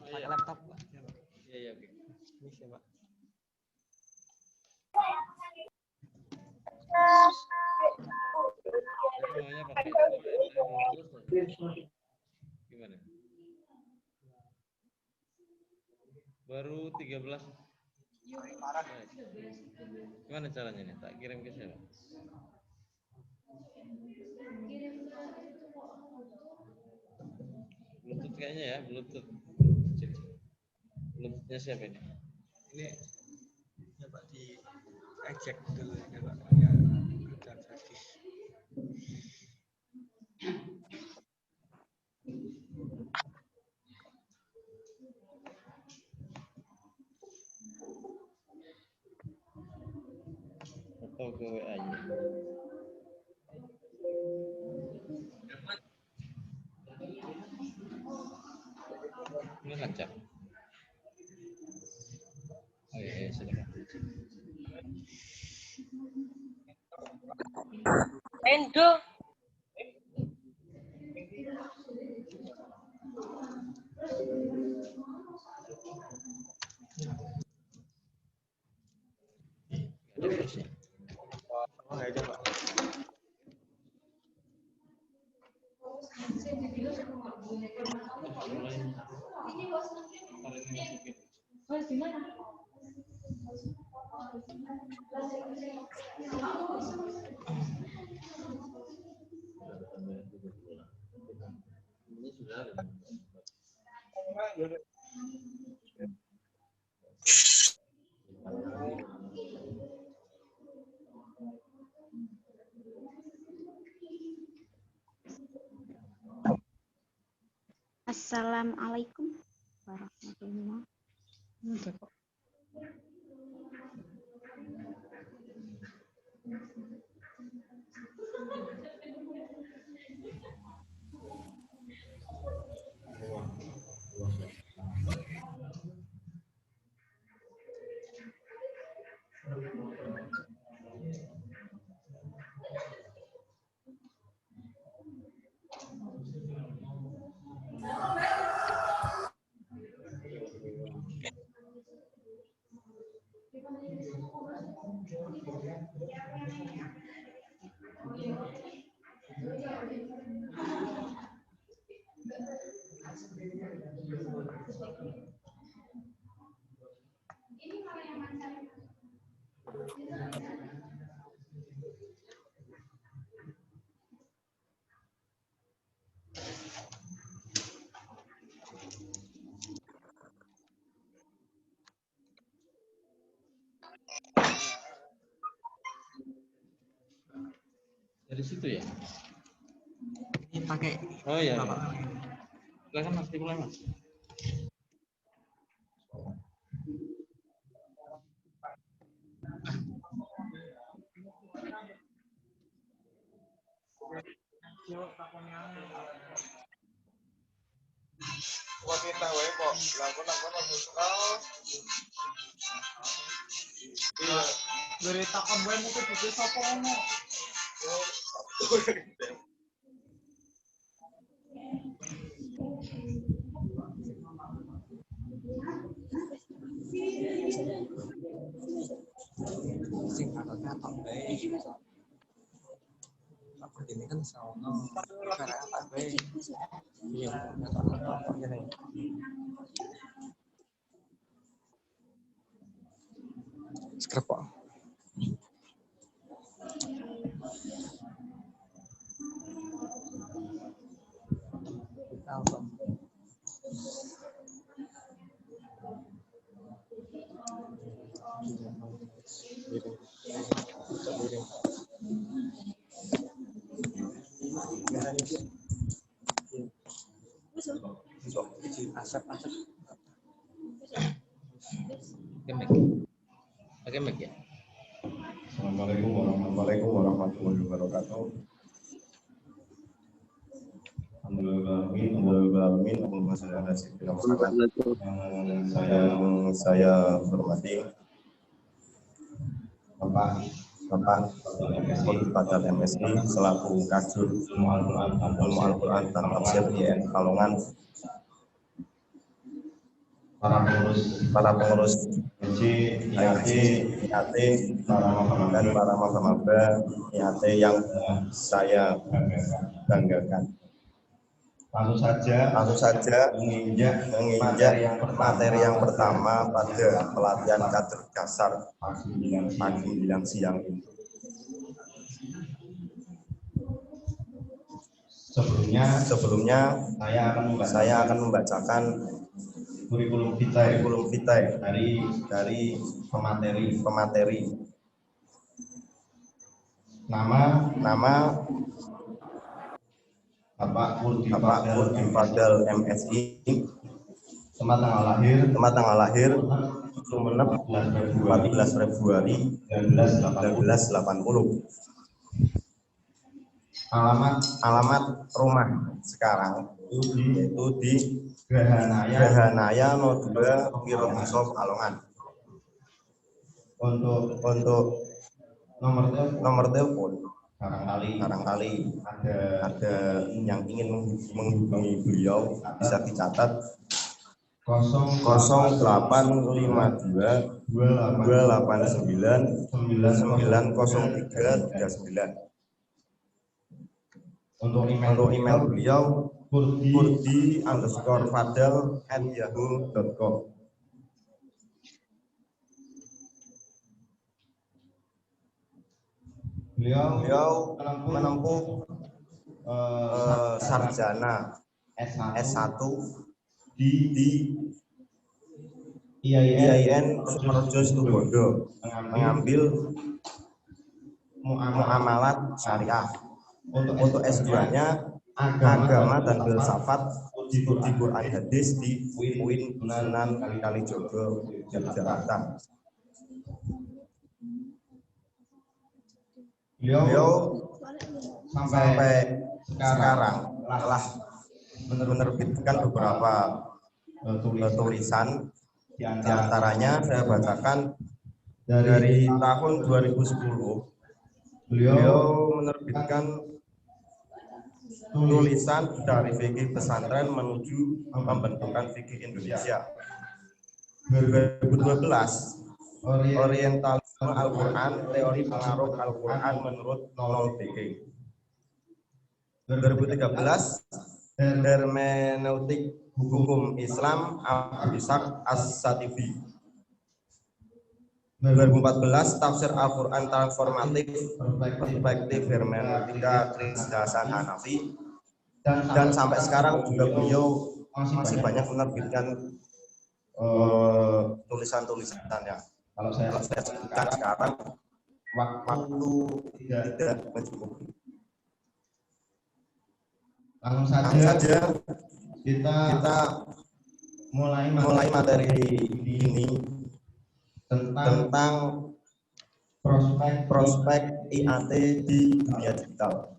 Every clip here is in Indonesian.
Pakai laptop. Iya, oke. Bisa, Pak. Semuanya pakai gimana? Baru 13. Gimana caranya nih? Tak kirim ke siapa? Bluetooth kayaknya ya, Bluetooth. Bluetoothnya siapa ini? Ini ya Pak, di eject dulu ya Pak. Ya, kerja gratis. Atau ke WA aja. Ini lancar. Oh iya, silakan. Endo. Ada flashnya. Oh, aja Pak. Ini sudah ada. Assalamualaikum warahmatullahi wabarakatuh. Dari situ ya? Ini pakai. Oh iya. Bapak. Silakan Mas, dimulai Mas. Kita wae kok, lakon-lakon iya. Dari takon wae mungkin bisa sapa ngono. Sing katanya tak baik. Apa ini kan sawono karena tak baik. Iya, tak ini. Skrep Pak. Album. Asap. Pakai mic ya? Assalamualaikum warahmatullahi wabarakatuh. Alhamdulillah, yang saya hormati Bapak Bapak Kodi Padal MSI selaku Kasur Ilmu Al-Quran dan Tafsir IAIN Pekalongan, para pengurus IAC, IAT, dan para maba IAT yang saya banggakan. Langsung saja menginjak materi yang pertama pada pelatihan kader dasar pagi menjelang siang ini. Sebelumnya saya akan membacakan kurikulum vitae dari pemateri. Nama Bapak Kodi Padal MSI, tempat tanggal lahir Sumeneb 14 Februari 1980. Alamat rumah sekarang yaitu di Grahanaya No 2 Wiroguso Pekalongan. Untuk nomor telepon barangkali ada yang ingin menghubungi beliau bisa dicatat 0852 289 90339. Untuk email beliau kurdi_fadal@yahoo.com. Beliau menempuh sarjana S1 di IAIN Sukoharjo Situbondo, mengambil muamalat syariah. Untuk S2-nya agama dan filsafat di Quran Hadis di UIN Sunan Kalijogo, Yogyakarta. Beliau sampai sekarang telah menerbitkan beberapa tulisan, di antaranya saya bacakan dari tahun 2010 beliau menerbitkan tulisan dari fikih pesantren menuju pembentukan fikih Indonesia. 2012 orientalisme Al-Quran, teori pengaruh Al-Quran menurut Nol BK. 2013 hermeneutik hukum Islam Abu Ishaq As-Satifi. 2014 tafsir Al-Quran transformatif perspektif hermeneutika Chris Hasan Hanafi. Dan sampai sekarang juga beliau masih banyak menerbitkan tulisan-tulisannya. Kalau saya sebutkan sekarang waktu tidak mencukupi. Langsung saja kita mulai materi ini tentang prospek IAT di dunia digital.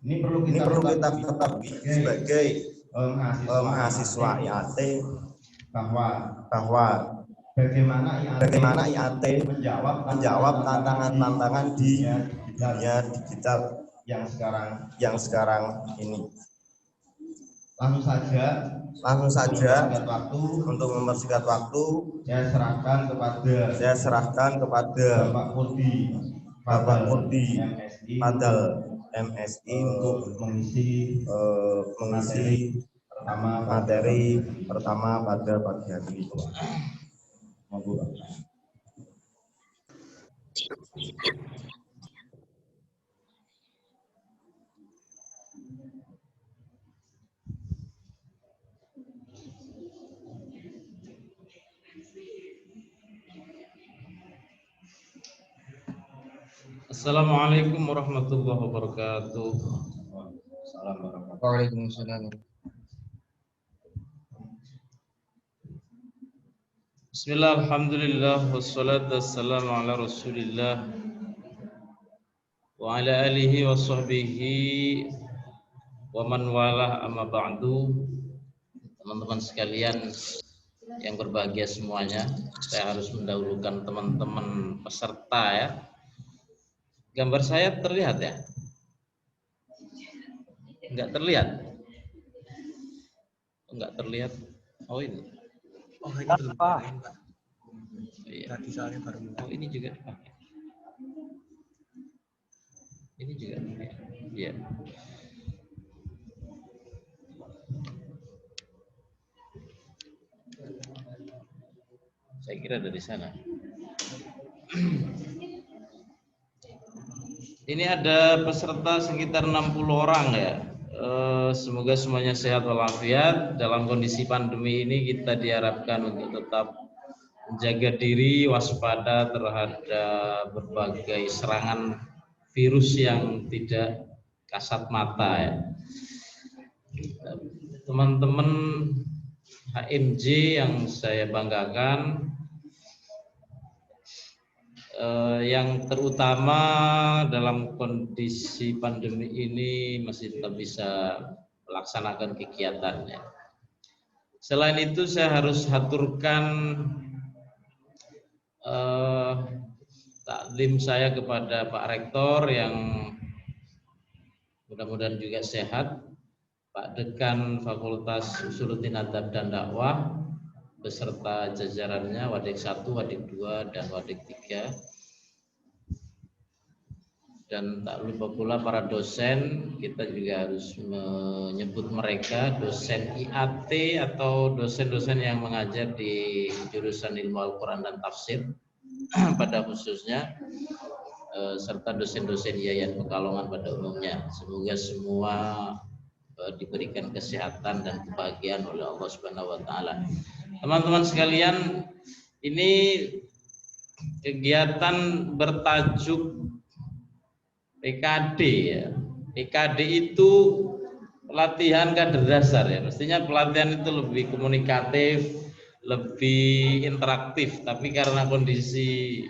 Ini perlu kita ketahui sebagai mahasiswa IAT bahwa bagaimana IAT menjawab tantangan-tantangan di dunia digital yang sekarang ini. Langsung saja untuk mempersingkat waktu saya serahkan kepada Bapak Kodi Padal MSI untuk mengisi materi pertama pada pagi hari ini. Assalamualaikum warahmatullahi wabarakatuh. Waalaikumsalam. Bismillah, alhamdulillah, wassalatu wassalamu ala rasulillah wa ala alihi wa sahbihi wa man walah amma ba'du. Teman-teman sekalian yang berbahagia semuanya. Saya harus mendahulukan teman-teman peserta ya. Gambar saya terlihat ya? Enggak terlihat? Enggak terlihat. Oh ini. Oh ini belum dipakai Pak. Iya. Tadi soalnya baru muncul. Oh ini juga dipakai. Ini juga dipakai. Iya. Saya kira dari sana. Ini ada peserta sekitar 60 orang ya. Semoga semuanya sehat walafiat. Dalam kondisi pandemi ini kita diharapkan untuk tetap menjaga diri, waspada terhadap berbagai serangan virus yang tidak kasat mata ya. Teman-teman HMJ yang saya banggakan, yang terutama dalam kondisi pandemi ini masih tetap bisa melaksanakan kegiatannya. Selain itu saya harus haturkan taklim saya kepada Pak Rektor yang mudah-mudahan juga sehat, Pak Dekan Fakultas Usuluddin Adab dan Dakwah beserta jajarannya Wadik 1, Wadik 2, dan Wadik 3. Dan tak lupa pula para dosen, kita juga harus menyebut mereka dosen IAT atau dosen-dosen yang mengajar di jurusan ilmu Al-Quran dan Tafsir pada khususnya, serta dosen-dosen Yayan Pekalongan pada umumnya. Semoga semua diberikan kesehatan dan kebahagiaan oleh Allah Subhanahu wa taala. Teman-teman sekalian, ini kegiatan bertajuk PKD ya. PKD itu pelatihan kader dasar ya. Mestinya pelatihan itu lebih komunikatif, lebih interaktif, tapi karena kondisi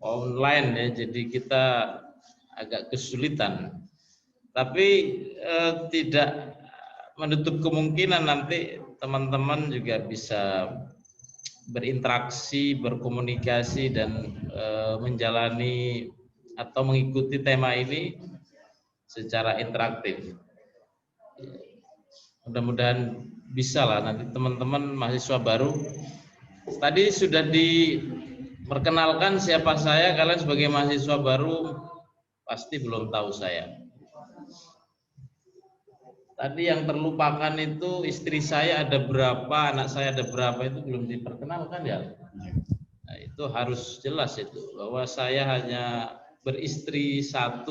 online ya, jadi kita agak kesulitan. Tapi tidak menutup kemungkinan nanti teman-teman juga bisa berinteraksi, berkomunikasi dan menjalani atau mengikuti tema ini secara interaktif. Mudah-mudahan bisa lah nanti teman-teman mahasiswa baru. Tadi sudah diperkenalkan siapa saya, kalian sebagai mahasiswa baru pasti belum tahu saya. Tadi yang terlupakan itu istri saya ada berapa, anak saya ada berapa, itu belum diperkenalkan ya. Nah, itu harus jelas itu bahwa saya hanya beristri 1,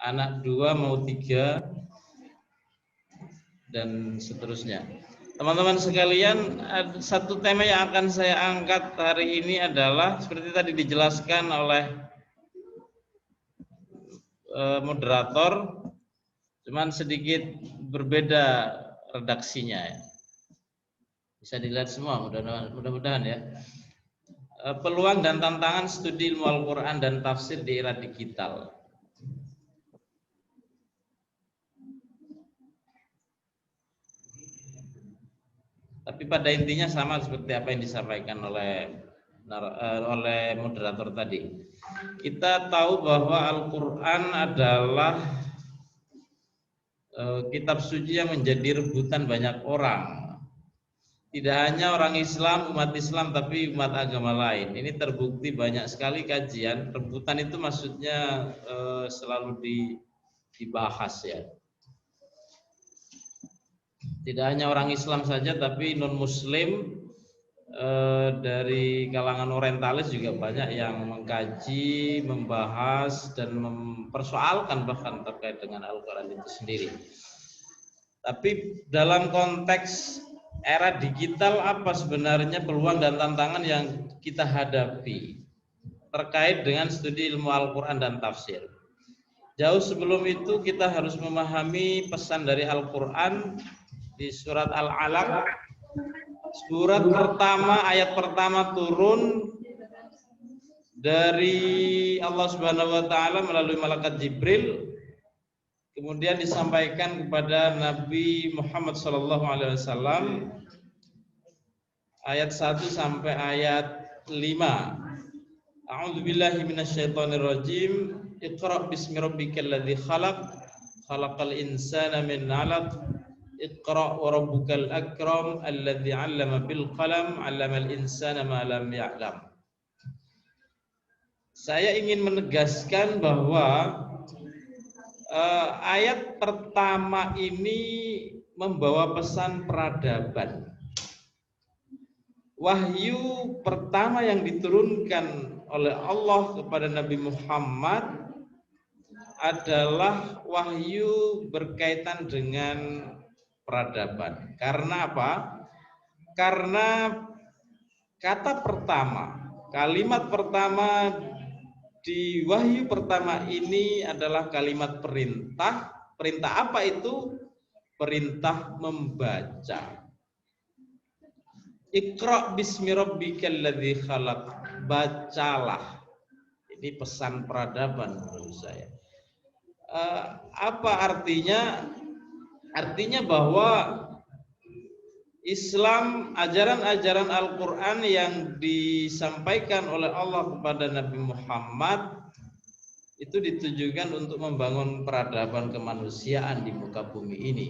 anak 2 mau 3 dan seterusnya. Teman-teman sekalian, satu tema yang akan saya angkat hari ini adalah seperti tadi dijelaskan oleh moderator, cuman sedikit berbeda redaksinya ya. Bisa dilihat semua mudah-mudahan ya. Peluang dan tantangan studi ilmu Al-Quran dan tafsir di era digital. Tapi pada intinya sama seperti apa yang disampaikan oleh moderator tadi. Kita tahu bahwa Al-Quran adalah kitab suci yang menjadi rebutan banyak orang. Tidak hanya orang Islam, umat Islam, tapi umat agama lain. Ini terbukti banyak sekali kajian. Rebutan itu maksudnya selalu dibahas ya. Tidak hanya orang Islam saja, tapi non-Muslim dari kalangan orientalis juga banyak yang mengkaji, membahas, dan mempersoalkan bahkan terkait dengan Al-Quran itu sendiri. Tapi dalam konteks era digital, apa sebenarnya peluang dan tantangan yang kita hadapi terkait dengan studi ilmu Al-Quran dan tafsir? Jauh sebelum itu kita harus memahami pesan dari Al-Quran di surat Al-Alaq. Surat pertama, ayat pertama turun dari Allah Subhanahu wa taala melalui malaikat Jibril, kemudian disampaikan kepada Nabi Muhammad SAW ayat 1 sampai ayat 5. A'udzubillahi minasyaitonirrajim. Iqra' bismi rabbikal ladzi khalaq, khalaqal insana min 'alaq. Iqra' wa rabbukal akram alladzi 'allama bil qalam 'allamal insana ma lam ya'lam. Saya ingin menegaskan bahwa ayat pertama ini membawa pesan peradaban. Wahyu pertama yang diturunkan oleh Allah kepada Nabi Muhammad adalah wahyu berkaitan dengan peradaban. Karena apa? Karena kata pertama, kalimat pertama di wahyu pertama ini adalah kalimat perintah. Perintah apa itu? Perintah membaca. Iqra' bismi rabbikal ladzi khalaq. Bacalah. Ini pesan peradaban menurut saya. Apa artinya? Artinya bahwa Islam, ajaran-ajaran Al-Quran yang disampaikan oleh Allah kepada Nabi Muhammad itu ditujukan untuk membangun peradaban kemanusiaan di muka bumi ini.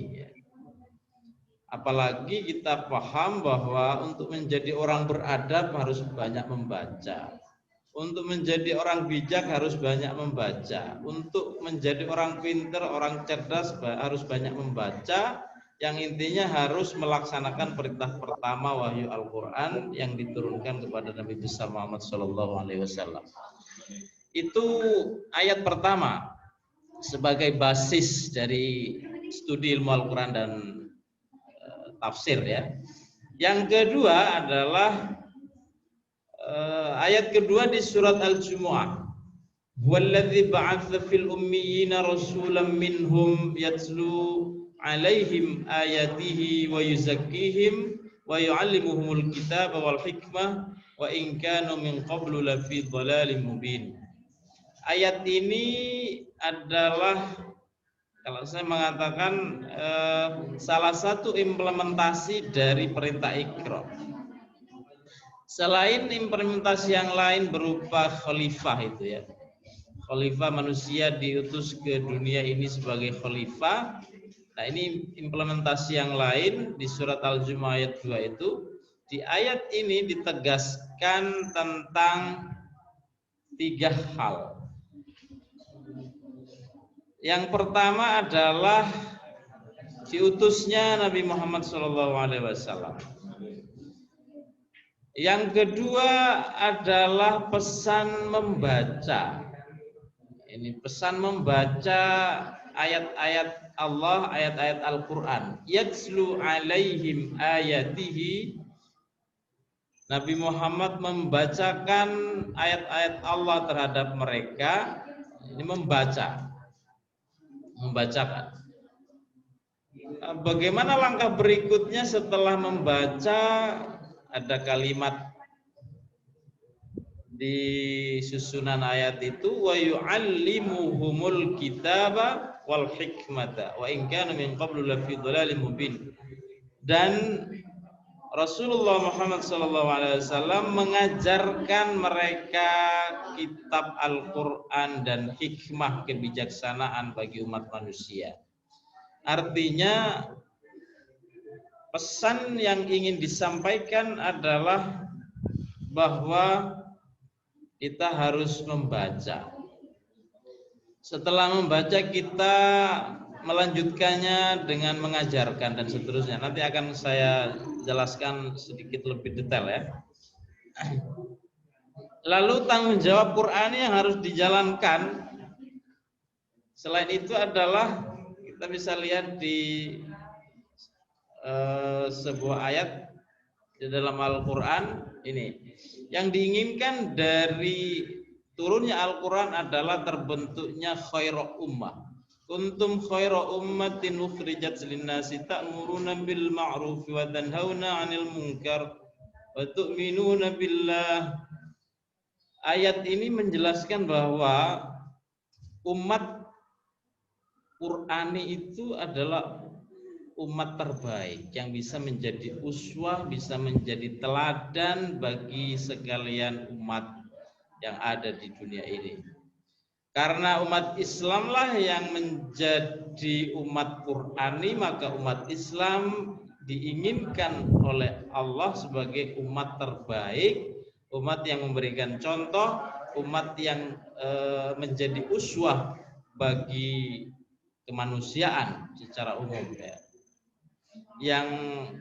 Apalagi kita paham bahwa untuk menjadi orang beradab harus banyak membaca. Untuk menjadi orang bijak harus banyak membaca. Untuk menjadi orang pintar, orang cerdas harus banyak membaca. Yang intinya harus melaksanakan perintah pertama wahyu Al-Quran yang diturunkan kepada Nabi besar Muhammad SAW. Itu ayat pertama sebagai basis dari studi ilmu Al-Quran dan tafsir ya. Yang kedua adalah ayat kedua di surat Al-Jumu'ah. Huwallazi ba'atsa fil ummiyina rasulan minhum yatlu 'alaihim ayatihi wa yuzakkihim wa yu'allimuhumul kitaba wal hikmah wa in kanu min qablu lafi dhalalin mubin. Ayat ini adalah, kalau saya mengatakan, salah satu implementasi dari perintah Iqra. Selain implementasi yang lain berupa khalifah itu ya. Khalifah manusia diutus ke dunia ini sebagai khalifah. Nah, ini implementasi yang lain di surat Al-Jumu'ah ayat 2 itu. Di ayat ini ditegaskan tentang 3 hal. Yang pertama adalah diutusnya Nabi Muhammad SAW. Yang kedua adalah pesan membaca. Ini pesan membaca ayat-ayat Allah, ayat-ayat Al-Quran. Yatslu alaihim ayatihi. Nabi Muhammad membacakan ayat-ayat Allah terhadap mereka. Ini membacakan. Bagaimana langkah berikutnya setelah membaca? Ada kalimat di susunan ayat itu, wa yu'allimuhumul kitaba wal hikmata wa in kana min qablu lafi dhalalin mubin. Dan Rasulullah Muhammad SAW mengajarkan mereka kitab Al-Quran dan hikmah kebijaksanaan bagi umat manusia. Artinya pesan yang ingin disampaikan adalah bahwa kita harus membaca. Setelah membaca kita melanjutkannya dengan mengajarkan dan seterusnya. Nanti akan saya jelaskan sedikit lebih detail ya. Lalu tanggung jawab Quran yang harus dijalankan. Selain itu adalah kita bisa lihat di sebuah ayat di dalam Al-Quran ini. Yang diinginkan dari turunnya Al-Quran adalah terbentuknya khairu ummah. Kuntum khairu ummatin ukhrijat lin-nasi ta'muruna bil ma'ruf wa tanhauna 'anil munkar wa tu'minuna billah. Ayat ini menjelaskan bahwa umat Qur'ani itu adalah umat terbaik yang bisa menjadi uswah, bisa menjadi teladan bagi sekalian umat yang ada di dunia ini. Karena umat Islamlah yang menjadi umat Qur'ani, maka umat Islam diinginkan oleh Allah sebagai umat terbaik, umat yang memberikan contoh, umat yang menjadi uswah bagi kemanusiaan secara umum, ya. Yang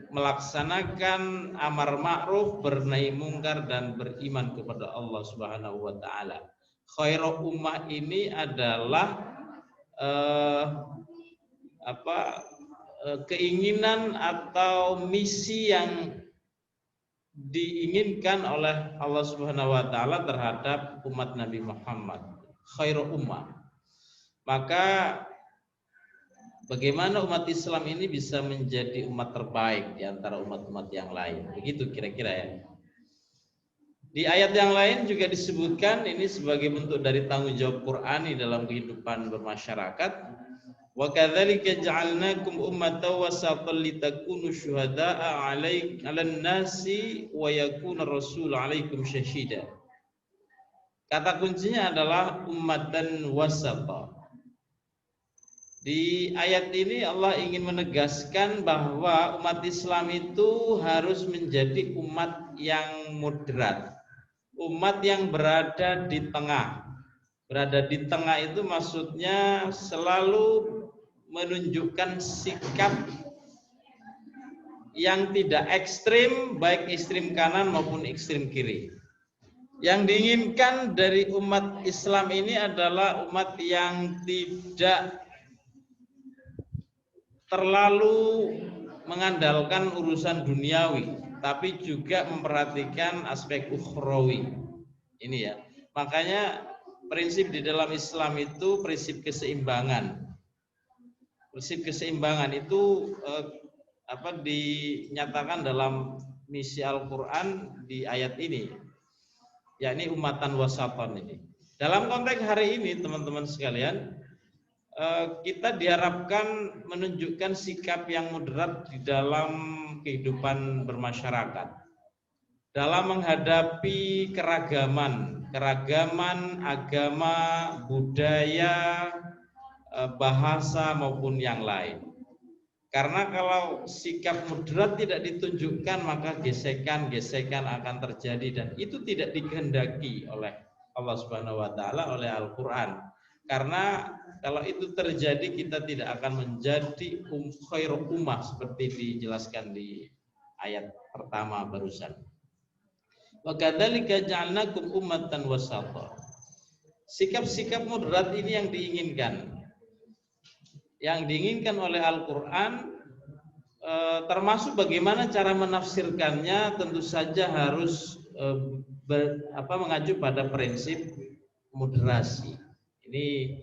melaksanakan amar ma'ruf, bernahi mungkar, dan beriman kepada Allah Subhanahu wa taala. Khairul ummah ini adalah keinginan atau misi yang diinginkan oleh Allah Subhanahu wa taala terhadap umat Nabi Muhammad, khairul ummah. Maka bagaimana umat Islam ini bisa menjadi umat terbaik di antara umat-umat yang lain? Begitu kira-kira ya. Di ayat yang lain juga disebutkan ini sebagai bentuk dari tanggung jawab Qur'ani dalam kehidupan bermasyarakat. Wa kadzalika ja'alnakum ummatan wasatan litakunu syuhada'a 'alan nasi wa yakuna rasul 'alaikum syahida. Kata kuncinya adalah ummatan wasata. Di ayat ini Allah ingin menegaskan bahwa umat Islam itu harus menjadi umat yang moderat, umat yang berada di tengah. Berada di tengah itu maksudnya selalu menunjukkan sikap yang tidak ekstrim, baik ekstrim kanan maupun ekstrim kiri. Yang diinginkan dari umat Islam ini adalah umat yang tidak terlalu mengandalkan urusan duniawi, tapi juga memperhatikan aspek ukhrawi. Ini ya. Makanya prinsip di dalam Islam itu prinsip keseimbangan. Prinsip keseimbangan itu dinyatakan dalam misi Al-Qur'an di ayat ini, yakni umatan wasatan ini. Dalam konteks hari ini teman-teman sekalian, kita diharapkan menunjukkan sikap yang moderat di dalam kehidupan bermasyarakat, dalam menghadapi keragaman agama, budaya, bahasa maupun yang lain. Karena kalau sikap moderat tidak ditunjukkan, maka gesekan-gesekan akan terjadi, dan itu tidak dikehendaki oleh Allah Subhanahu wa taala, oleh Al-Qur'an. Karena kalau itu terjadi, kita tidak akan menjadi khairul ummah seperti dijelaskan di ayat pertama barusan. Wa kadzalika ja'alnakum ummatan wasata. Sikap-sikap moderat ini yang diinginkan. Yang diinginkan oleh Al-Qur'an, termasuk bagaimana cara menafsirkannya, tentu saja harus mengacu pada prinsip moderasi. Ini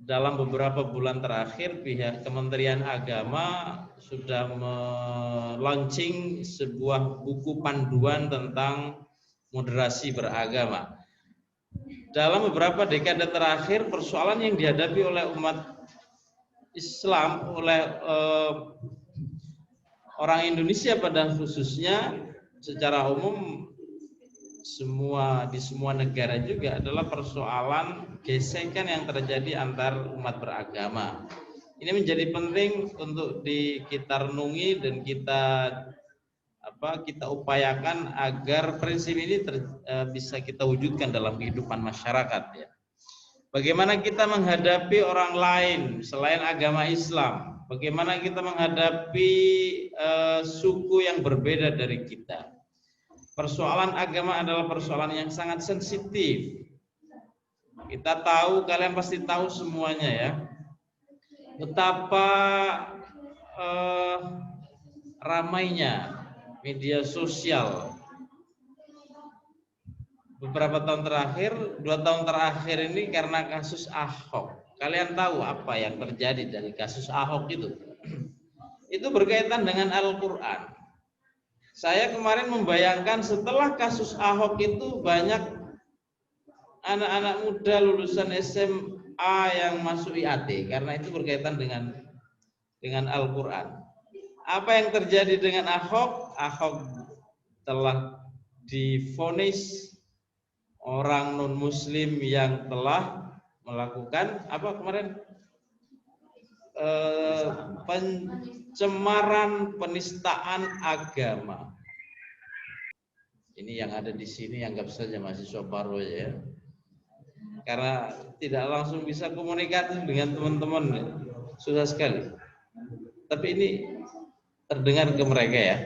dalam beberapa bulan terakhir pihak Kementerian Agama sudah meluncing sebuah buku panduan tentang moderasi beragama. Dalam beberapa dekade terakhir, persoalan yang dihadapi oleh umat Islam, oleh orang Indonesia pada khususnya, secara umum di semua negara juga, adalah persoalan gesekan yang terjadi antar umat beragama. Ini menjadi penting untuk kita renungi dan kita upayakan agar prinsip ini bisa kita wujudkan dalam kehidupan masyarakat, ya. Bagaimana kita menghadapi orang lain selain agama Islam? Bagaimana kita menghadapi suku yang berbeda dari kita? Persoalan agama adalah persoalan yang sangat sensitif. Kita tahu, kalian pasti tahu semuanya ya, betapa ramainya media sosial beberapa tahun terakhir, 2 tahun terakhir ini karena kasus Ahok. Kalian tahu apa yang terjadi dari kasus Ahok itu? Itu berkaitan dengan Al-Qur'an. Saya kemarin membayangkan setelah kasus Ahok itu banyak anak-anak muda lulusan SMA yang masuk IAT, karena itu berkaitan dengan dengan Al-Quran. Apa yang terjadi dengan Ahok? Ahok telah divonis orang non-muslim yang telah melakukan apa kemarin? Pencemaran, penistaan agama. Ini yang ada di sini anggap saja mahasiswa baru ya. Karena tidak langsung bisa komunikasi dengan teman-teman, susah sekali. Tapi ini terdengar ke mereka ya.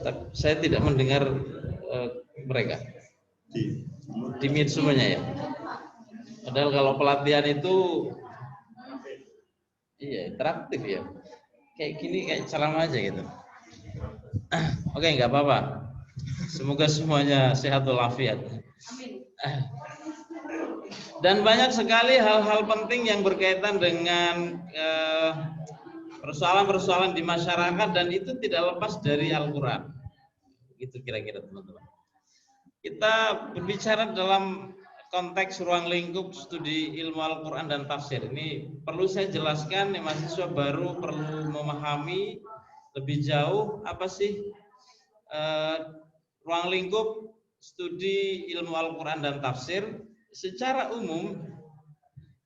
Tapi saya tidak mendengar mereka di mute semuanya ya. Padahal kalau pelatihan itu iya interaktif ya. Kayak gini kayak ceramah aja gitu. Oke, nggak apa-apa. Semoga semuanya sehat walafiat. Dan banyak sekali hal-hal penting yang berkaitan dengan persoalan-persoalan di masyarakat dan itu tidak lepas dari Al-Quran. Gitu kira-kira teman-teman. Kita berbicara dalam konteks ruang lingkup studi ilmu Al-Quran dan tafsir. Ini perlu saya jelaskan, nih, mahasiswa baru perlu memahami lebih jauh apa sih ruang lingkup studi ilmu Al-Quran dan tafsir. Secara umum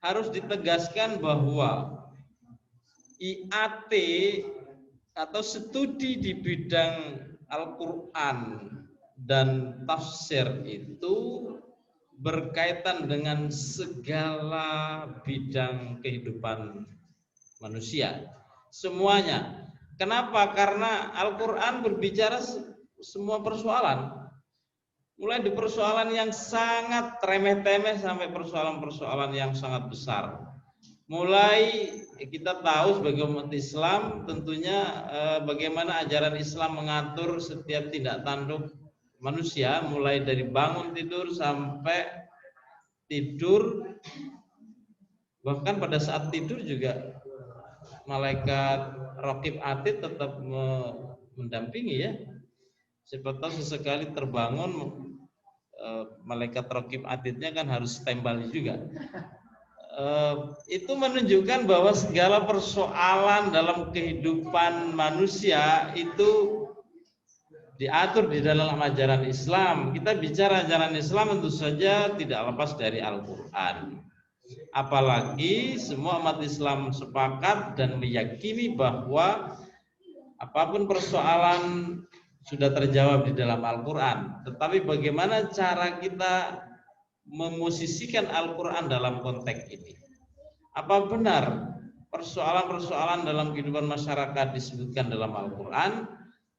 harus ditegaskan bahwa IAT atau studi di bidang Al-Quran dan tafsir itu berkaitan dengan segala bidang kehidupan manusia. Semuanya. Kenapa? Karena Al-Quran berbicara semua persoalan. Mulai di persoalan yang sangat remeh-temeh sampai persoalan-persoalan yang sangat besar. Mulai kita tahu sebagai umat Islam tentunya bagaimana ajaran Islam mengatur setiap tindak tanduk manusia, mulai dari bangun tidur sampai tidur, bahkan pada saat tidur juga malaikat Raqib Atid tetap mendampingi ya. Siapa tahu sesekali terbangun malaikat Raqib Atidnya kan harus standby juga. Itu menunjukkan bahwa segala persoalan dalam kehidupan manusia itu diatur di dalam ajaran Islam. Kita bicara ajaran Islam tentu saja tidak lepas dari Al-Quran. Apalagi semua umat Islam sepakat dan meyakini bahwa apapun persoalan sudah terjawab di dalam Al-Quran. Tetapi bagaimana cara kita memosisikan Al-Quran dalam konteks ini? Apa benar persoalan-persoalan dalam kehidupan masyarakat disebutkan dalam Al-Quran?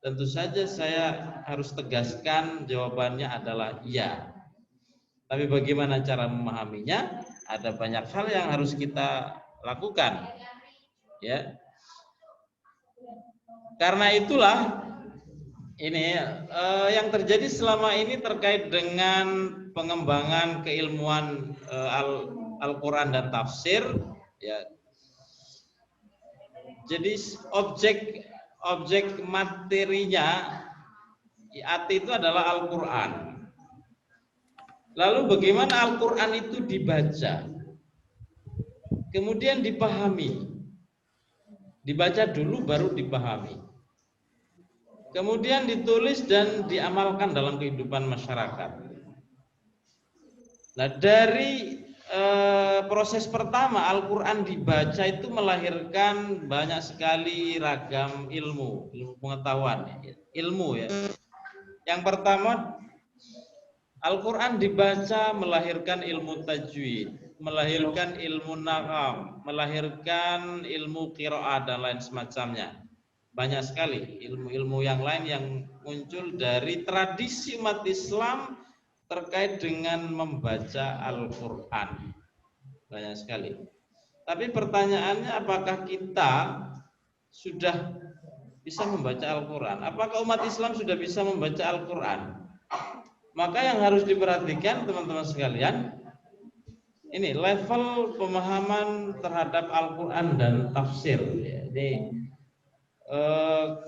Tentu saja saya harus tegaskan jawabannya adalah iya. Tapi bagaimana cara memahaminya? Ada banyak hal yang harus kita lakukan. Ya. Karena itulah ini yang terjadi selama ini terkait dengan pengembangan keilmuan Al-Quran dan tafsir ya. Jadi objek materinya IAT itu adalah Al-Quran. Lalu bagaimana Al-Quran itu dibaca, kemudian dipahami, dibaca dulu baru dipahami, kemudian ditulis dan diamalkan dalam kehidupan masyarakat. Nah, dari proses pertama Al-Quran dibaca itu melahirkan banyak sekali ragam ilmu pengetahuan, ilmu ya. Yang pertama, Al-Quran dibaca melahirkan ilmu tajwid, melahirkan ilmu nagam, melahirkan ilmu qiraat dan lain semacamnya. Banyak sekali ilmu-ilmu yang lain yang muncul dari tradisi umat Islam terkait dengan membaca Al-Quran. Banyak sekali. Tapi pertanyaannya, apakah kita sudah bisa membaca Al-Quran? Apakah umat Islam sudah bisa membaca Al-Quran? Maka yang harus diperhatikan teman-teman sekalian, ini level pemahaman terhadap Al-Quran dan tafsir. Jadi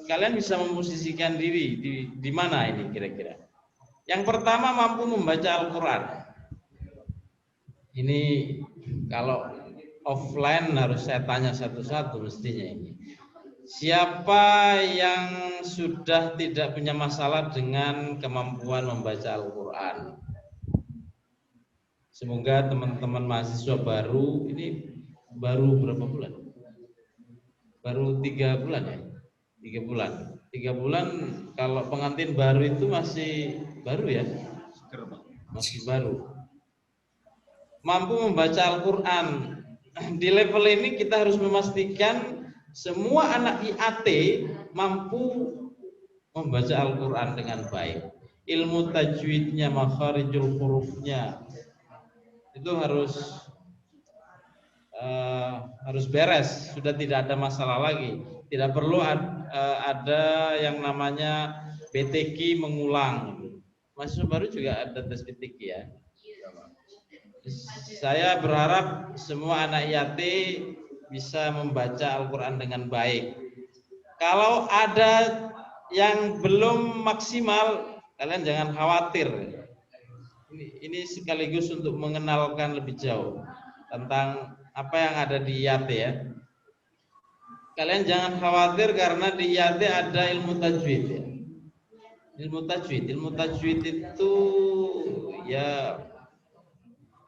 kalian bisa memposisikan diri di mana ini kira-kira? Yang pertama, mampu membaca Al-Quran. Ini kalau offline harus saya tanya satu-satu mestinya ini. Siapa yang sudah tidak punya masalah dengan kemampuan membaca Al-Quran? Semoga teman-teman mahasiswa baru ini baru berapa bulan? Baru 3 bulan ya? 3 bulan. 3 bulan kalau pengantin baru itu masih baru ya? Masih baru. Mampu membaca Al-Quran. Di level ini kita harus memastikan semua anak IAT mampu membaca Al-Quran dengan baik. Ilmu tajwidnya, makharijul hurufnya itu harus beres, sudah tidak ada masalah lagi. Tidak perlu ada yang namanya BTQ mengulang. Mahasiswa baru juga ada tes BTQ ya. Saya berharap semua anak IAT bisa membaca Al-Quran dengan baik. Kalau ada yang belum maksimal, kalian jangan khawatir. Ini sekaligus untuk mengenalkan lebih jauh tentang apa yang ada di IAT ya. Kalian jangan khawatir karena di IAT ada ilmu tajwid ya. Ilmu tajwid itu ya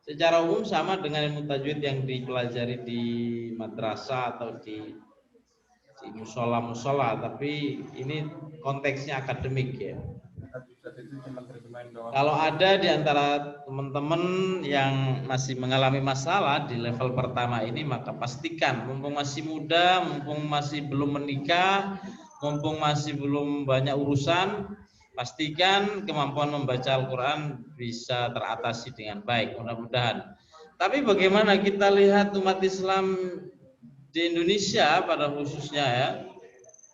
secara umum sama dengan ilmu tajwid yang dipelajari di madrasah atau di musola, tapi ini konteksnya akademik ya. Kalau ada di antara teman-teman yang masih mengalami masalah di level pertama ini, maka pastikan mumpung masih muda, mumpung masih belum menikah, mumpung masih belum banyak urusan, pastikan kemampuan membaca Al-Quran bisa teratasi dengan baik, mudah-mudahan. Tapi bagaimana kita lihat umat Islam di Indonesia pada khususnya ya,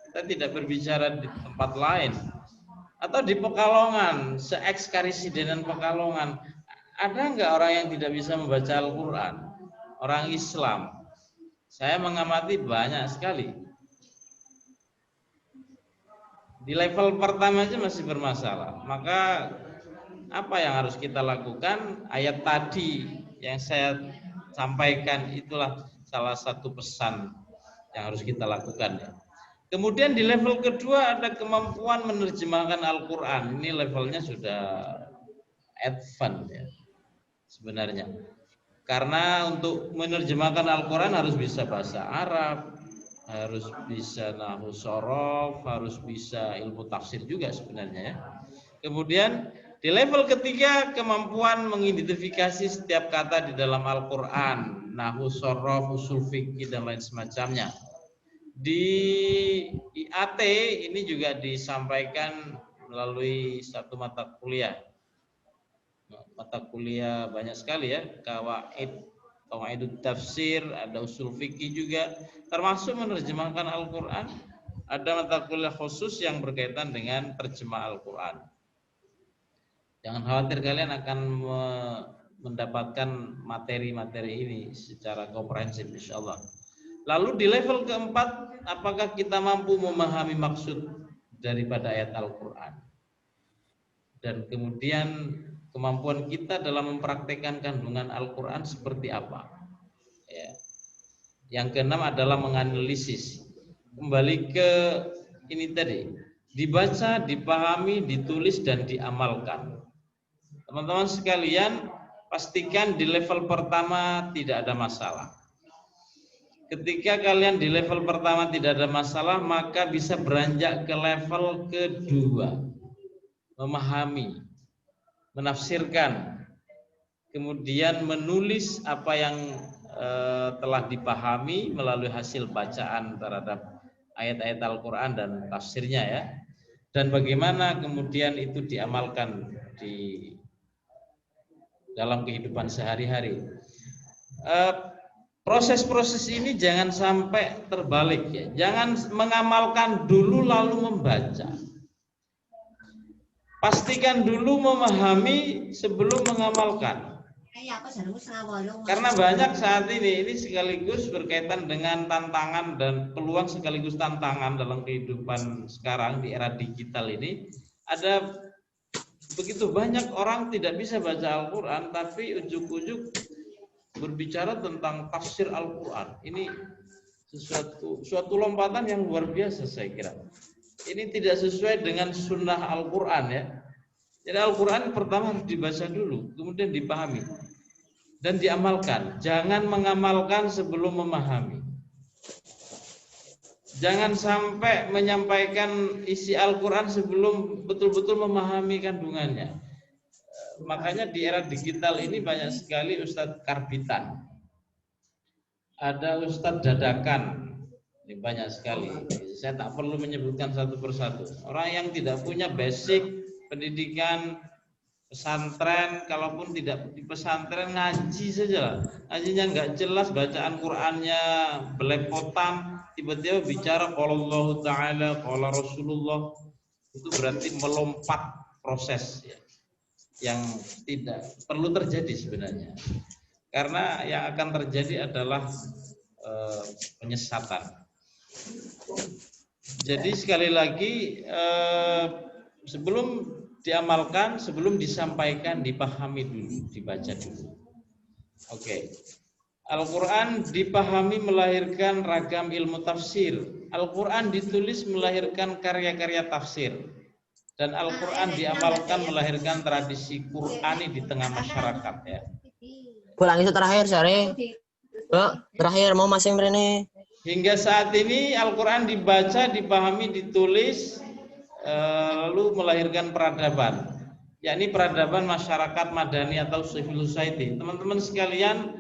kita tidak berbicara di tempat lain. Atau di Pekalongan, se-eks-karisidenan Pekalongan, ada nggak orang yang tidak bisa membaca Al-Quran? Orang Islam. Saya mengamati banyak sekali. Di level pertama aja masih bermasalah. Maka apa yang harus kita lakukan? Ayat tadi yang saya sampaikan itulah salah satu pesan yang harus kita lakukan ya. Kemudian di level kedua ada kemampuan menerjemahkan Al-Quran. Ini levelnya sudah advance ya sebenarnya. Karena untuk menerjemahkan Al-Quran harus bisa bahasa Arab, harus bisa nahwu shorof, harus bisa ilmu tafsir juga sebenarnya ya. Kemudian di level ketiga kemampuan mengidentifikasi setiap kata di dalam Al-Quran, nahwu shorof, usul fikih dan lain semacamnya. Di IAT ini juga disampaikan melalui satu mata kuliah. Mata kuliah banyak sekali ya, qawaidut tafsir, ada usul fikih juga, termasuk menerjemahkan Al-Quran. Ada mata kuliah khusus yang berkaitan dengan terjemah Al-Quran. Jangan khawatir, kalian akan mendapatkan materi-materi ini secara komprehensif insyaallah. Lalu di level keempat, apakah kita mampu memahami maksud daripada ayat Al-Quran? Dan kemudian kemampuan kita dalam mempraktekkan kandungan Al-Quran seperti apa? Ya. Yang keenam adalah menganalisis. Kembali ke ini tadi, dibaca, dipahami, ditulis, dan diamalkan. Teman-teman sekalian, pastikan di level pertama tidak ada masalah. Ketika kalian di level pertama tidak ada masalah, maka bisa beranjak ke level kedua. Memahami, menafsirkan, kemudian menulis apa yang telah dipahami melalui hasil bacaan terhadap ayat-ayat Al-Quran dan tafsirnya ya. Dan bagaimana kemudian itu diamalkan di dalam kehidupan sehari-hari. Proses-proses ini jangan sampai terbalik ya. Jangan mengamalkan dulu lalu membaca. Pastikan dulu memahami sebelum mengamalkan. Karena banyak saat ini sekaligus berkaitan dengan tantangan dan peluang sekaligus tantangan dalam kehidupan sekarang di era digital ini. Ada begitu banyak orang tidak bisa baca Al-Quran, tapi ujuk-ujuk berbicara tentang tafsir Al-Quran. Ini suatu lompatan yang luar biasa saya kira. Ini tidak sesuai dengan sunnah Al-Quran ya. Jadi Al-Quran pertama harus dibaca dulu, kemudian dipahami dan diamalkan. Jangan mengamalkan sebelum memahami. Jangan sampai menyampaikan isi Al-Quran sebelum betul-betul memahami kandungannya. Makanya di era digital ini banyak sekali ustadz karbitan. Ada ustadz dadakan. Ini banyak sekali. Saya tak perlu menyebutkan satu persatu. Orang yang tidak punya basic pendidikan pesantren, kalaupun tidak di pesantren ngaji saja. Ngajinya nggak jelas, bacaan Qur'annya belepotan, tiba-tiba bicara qala Allah Ta'ala, qala Rasulullah. Itu berarti melompat proses ya, yang tidak perlu terjadi sebenarnya. Karena yang akan terjadi adalah penyesatan. Jadi sekali lagi sebelum diamalkan, sebelum disampaikan, dipahami dulu, dibaca dulu. Oke. Al-Quran dipahami melahirkan ragam ilmu tafsir. Al-Quran ditulis melahirkan karya-karya tafsir. Dan Al-Quran diamalkan melahirkan tradisi Qur'ani di tengah masyarakat ya. Pulang itu terakhir sore. Terakhir mau masing Rene. Hingga saat ini Al-Quran dibaca, dipahami, ditulis, lalu melahirkan peradaban, yakni peradaban masyarakat madani atau civil society. Teman-teman sekalian,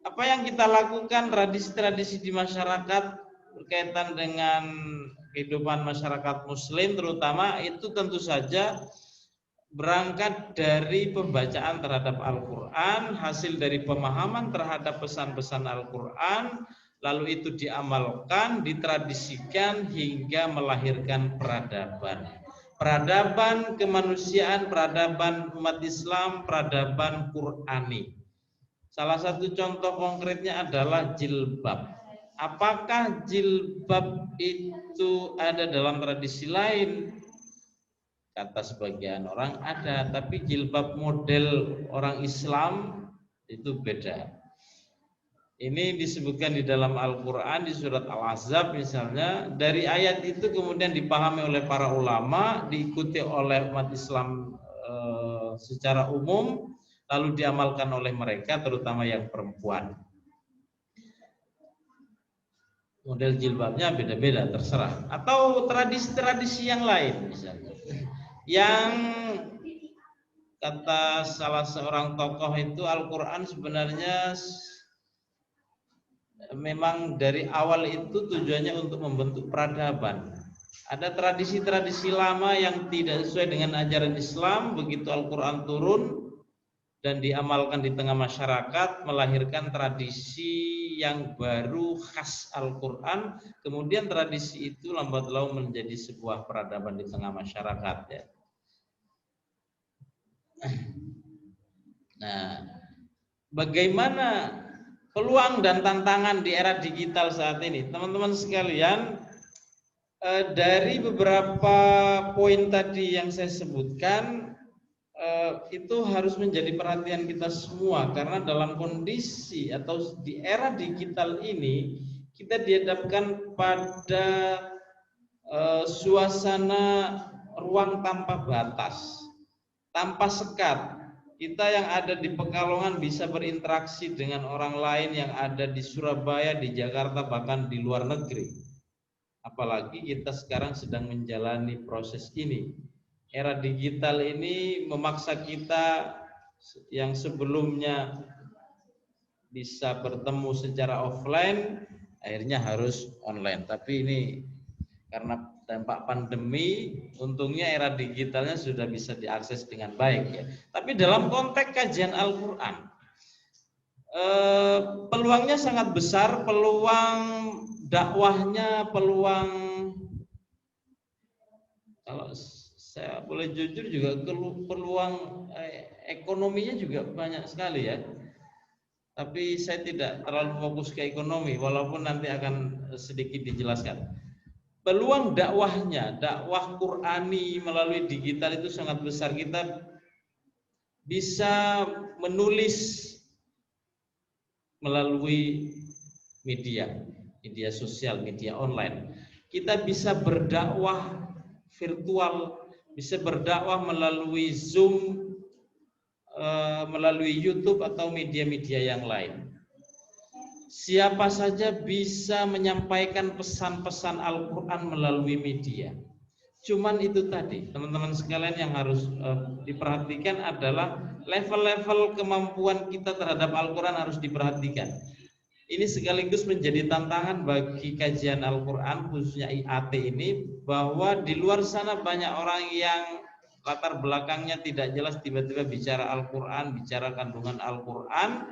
apa yang kita lakukan, tradisi-tradisi di masyarakat berkaitan dengan kehidupan masyarakat muslim terutama, itu tentu saja berangkat dari pembacaan terhadap Al-Quran, hasil dari pemahaman terhadap pesan-pesan Al-Quran, lalu itu diamalkan, ditradisikan hingga melahirkan peradaban. Peradaban kemanusiaan, peradaban umat Islam, peradaban Qur'ani. Salah satu contoh konkretnya adalah jilbab. Apakah jilbab itu ada dalam tradisi lain? Kata sebagian orang ada, tapi jilbab model orang Islam itu beda. Ini disebutkan di dalam Al-Quran di surat Al-Ahzab misalnya. Dari ayat itu kemudian dipahami oleh para ulama, diikuti oleh umat Islam secara umum, lalu diamalkan oleh mereka terutama yang perempuan. Model jilbabnya beda-beda, terserah. Atau tradisi-tradisi yang lain misalnya. Yang kata salah seorang tokoh itu Al-Quran sebenarnya memang dari awal itu tujuannya untuk membentuk peradaban. Ada tradisi-tradisi lama yang tidak sesuai dengan ajaran Islam, begitu Al-Quran turun dan diamalkan di tengah masyarakat, melahirkan tradisi yang baru khas Al-Quran, kemudian tradisi itu lambat laun menjadi sebuah peradaban di tengah masyarakat ya. Nah, bagaimana peluang dan tantangan di era digital saat ini, teman-teman sekalian? Dari beberapa poin tadi yang saya sebutkan, itu harus menjadi perhatian kita semua, karena dalam kondisi atau di era digital ini kita dihadapkan pada suasana ruang tanpa batas, tanpa sekat. Kita yang ada di Pekalongan bisa berinteraksi dengan orang lain yang ada di Surabaya, di Jakarta, bahkan di luar negeri. Apalagi kita sekarang sedang menjalani proses ini. Era digital ini memaksa kita yang sebelumnya bisa bertemu secara offline, akhirnya harus online. Tapi ini karena dampak pandemi, untungnya era digitalnya sudah bisa diakses dengan baik ya. Tapi dalam konteks kajian Al-Quran, peluangnya sangat besar, peluang dakwahnya, peluang, kalau saya boleh jujur juga peluang ekonominya juga banyak sekali ya. Tapi saya tidak terlalu fokus ke ekonomi, walaupun nanti akan sedikit dijelaskan. Peluang dakwahnya, dakwah Qur'ani melalui digital itu sangat besar. Kita bisa menulis melalui media sosial, media online. Kita bisa berdakwah virtual, bisa berdakwah melalui Zoom, melalui YouTube atau media-media yang lain. Siapa saja bisa menyampaikan pesan-pesan Al-Quran melalui media. Cuman itu tadi, teman-teman sekalian, yang harus diperhatikan adalah level-level kemampuan kita terhadap Al-Quran harus diperhatikan. Ini sekaligus menjadi tantangan bagi kajian Al-Quran, khususnya IAT ini, bahwa di luar sana banyak orang yang latar belakangnya tidak jelas, tiba-tiba bicara Al-Quran, bicara kandungan Al-Quran,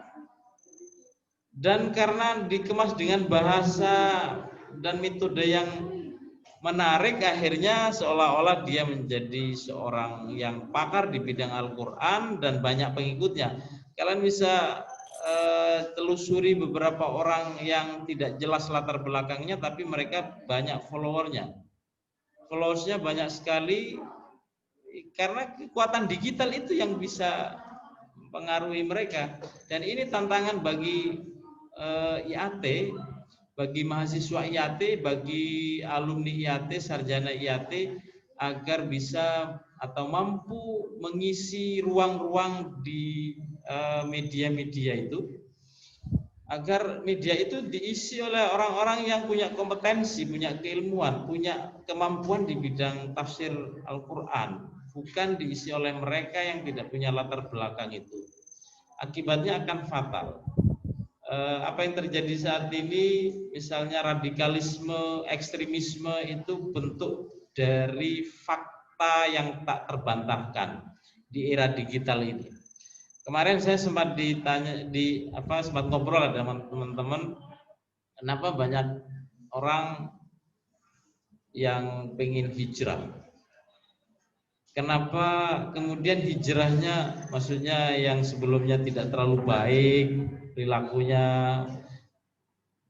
dan karena dikemas dengan bahasa dan metode yang menarik, akhirnya seolah-olah dia menjadi seorang yang pakar di bidang Al-Quran dan banyak pengikutnya. Kalian bisa telusuri beberapa orang yang tidak jelas latar belakangnya, tapi mereka banyak followersnya banyak sekali, karena kekuatan digital itu yang bisa mempengaruhi mereka. Dan ini tantangan bagi IAT, bagi mahasiswa IAT, bagi alumni IAT, sarjana IAT, agar bisa atau mampu mengisi ruang-ruang di media-media itu, agar media itu diisi oleh orang-orang yang punya kompetensi, punya keilmuan, punya kemampuan di bidang tafsir Al-Quran, bukan diisi oleh mereka yang tidak punya latar belakang itu. Akibatnya akan fatal. Apa yang terjadi saat ini, misalnya radikalisme, ekstremisme, itu bentuk dari fakta yang tak terbantahkan di era digital ini. Kemarin saya sempat sempat ngobrol dengan teman-teman, kenapa banyak orang yang pengen hijrah. Kenapa kemudian hijrahnya, maksudnya yang sebelumnya tidak terlalu baik perilakunya,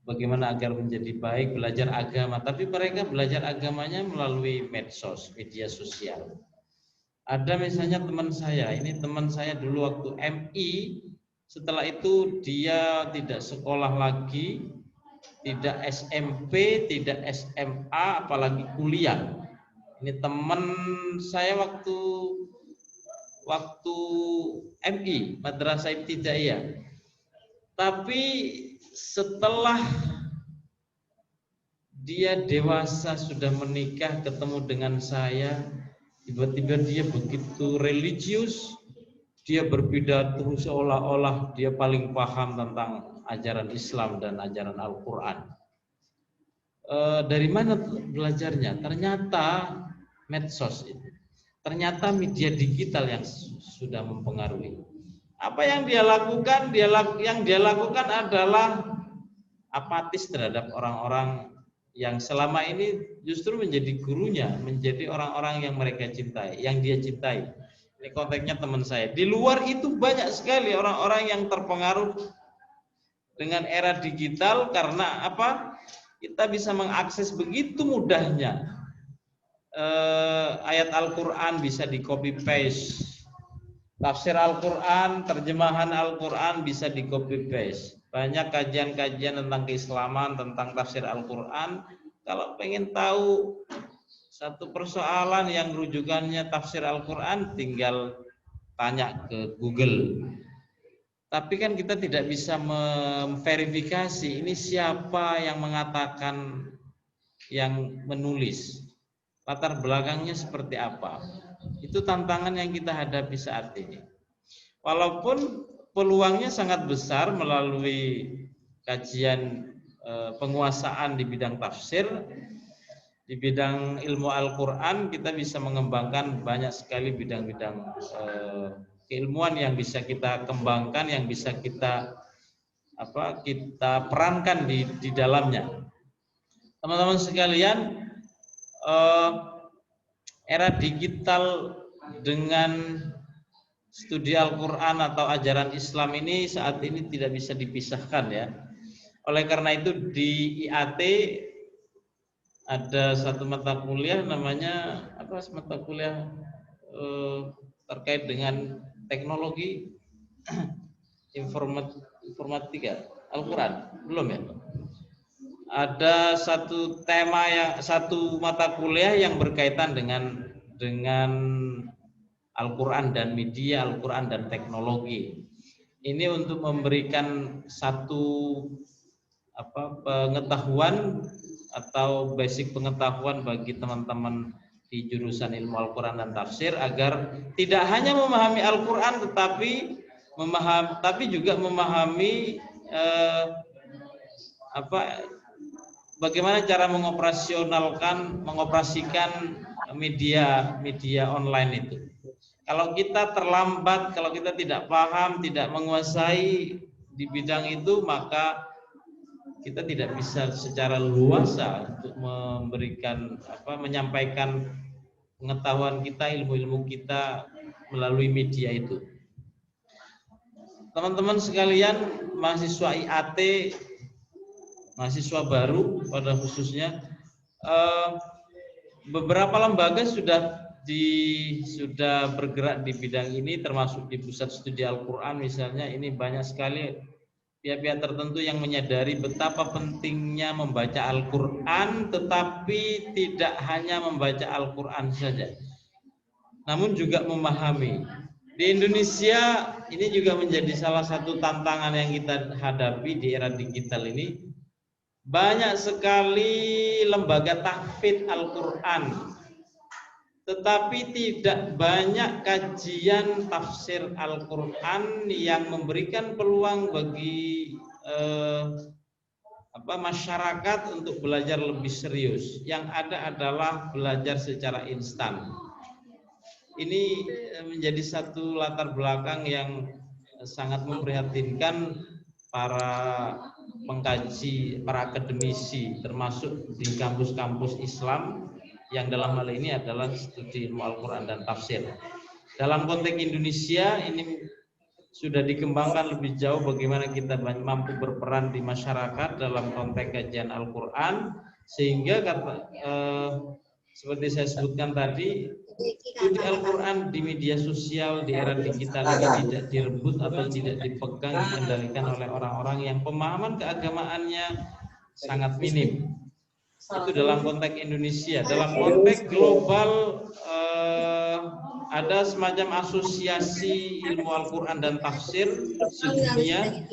bagaimana agar menjadi baik, belajar agama, tapi mereka belajar agamanya melalui medsos, media sosial. Ada misalnya teman saya, ini teman saya dulu waktu MI, setelah itu dia tidak sekolah lagi, tidak SMP, tidak SMA, apalagi kuliah. Ini teman saya waktu MI, Madrasah Ibtidaiyah. Tapi setelah dia dewasa, sudah menikah, ketemu dengan saya, tiba-tiba dia begitu religius, dia berpidato seolah-olah dia paling paham tentang ajaran Islam dan ajaran Al-Quran. Dari mana belajarnya? Ternyata medsos itu, ternyata media digital yang sudah mempengaruhi. Apa yang dia lakukan? Yang dia lakukan adalah apatis terhadap orang-orang yang selama ini justru menjadi gurunya, menjadi orang-orang yang mereka cintai, yang dia cintai. Ini konteksnya teman saya. Di luar itu banyak sekali orang-orang yang terpengaruh dengan era digital. Karena apa? Kita bisa mengakses begitu mudahnya. Ayat Al-Quran bisa di copy paste. Tafsir Al-Quran, terjemahan Al-Quran bisa di copy paste. Banyak kajian-kajian tentang keislaman, tentang tafsir Al-Quran. Kalau pengen tahu satu persoalan yang rujukannya tafsir Al-Quran, tinggal tanya ke Google. Tapi kan kita tidak bisa memverifikasi ini siapa yang mengatakan, yang menulis, latar belakangnya seperti apa. Itu tantangan yang kita hadapi saat ini. Walaupun peluangnya sangat besar melalui kajian penguasaan di bidang tafsir, di bidang ilmu Al-Quran, kita bisa mengembangkan banyak sekali bidang-bidang keilmuan yang bisa kita kembangkan, yang bisa kita perankan di dalamnya. Teman-teman sekalian, era digital dengan studi Al-Quran atau ajaran Islam ini saat ini tidak bisa dipisahkan ya. Oleh karena itu di IAT ada satu mata kuliah namanya mata kuliah terkait dengan teknologi informatika, Al-Quran? Belum ya? Ada satu satu mata kuliah yang berkaitan dengan Al-Quran dan media, Al-Quran dan teknologi. Ini untuk memberikan satu pengetahuan atau basic pengetahuan bagi teman-teman di jurusan ilmu Al-Quran dan tafsir agar tidak hanya memahami Al-Quran tapi juga memahami bagaimana cara mengoperasikan media online itu. Kalau kita terlambat, kalau kita tidak paham, tidak menguasai di bidang itu, maka kita tidak bisa secara luasa untuk menyampaikan pengetahuan kita, ilmu-ilmu kita melalui media itu. Teman-teman sekalian, mahasiswa IAT, mahasiswa baru pada khususnya, beberapa lembaga sudah bergerak di bidang ini, termasuk di Pusat Studi Al-Quran misalnya. Ini banyak sekali pihak-pihak tertentu yang menyadari betapa pentingnya membaca Al-Quran, tetapi tidak hanya membaca Al-Quran saja, namun juga memahami. Di Indonesia ini juga menjadi salah satu tantangan yang kita hadapi di era digital ini. Banyak sekali lembaga tahfidz Al-Quran, tetapi tidak banyak kajian tafsir Al-Quran yang memberikan peluang bagi masyarakat untuk belajar lebih serius. Yang ada adalah belajar secara instan. Ini menjadi satu latar belakang yang sangat memprihatinkan para pengkaji, para akademisi, termasuk di kampus-kampus Islam yang dalam hal ini adalah studi ilmu Al-Quran dan tafsir. Dalam konteks Indonesia ini sudah dikembangkan lebih jauh bagaimana kita mampu berperan di masyarakat dalam konteks kajian Al-Quran, sehingga seperti saya sebutkan tadi, studi Al-Quran di media sosial di era digital ini tidak direbut atau tidak dipegang, dikendalikan oleh orang-orang yang pemahaman keagamaannya sangat minim. Itu dalam konteks Indonesia. Dalam konteks global ada semacam asosiasi ilmu Al-Quran dan tafsir sedunia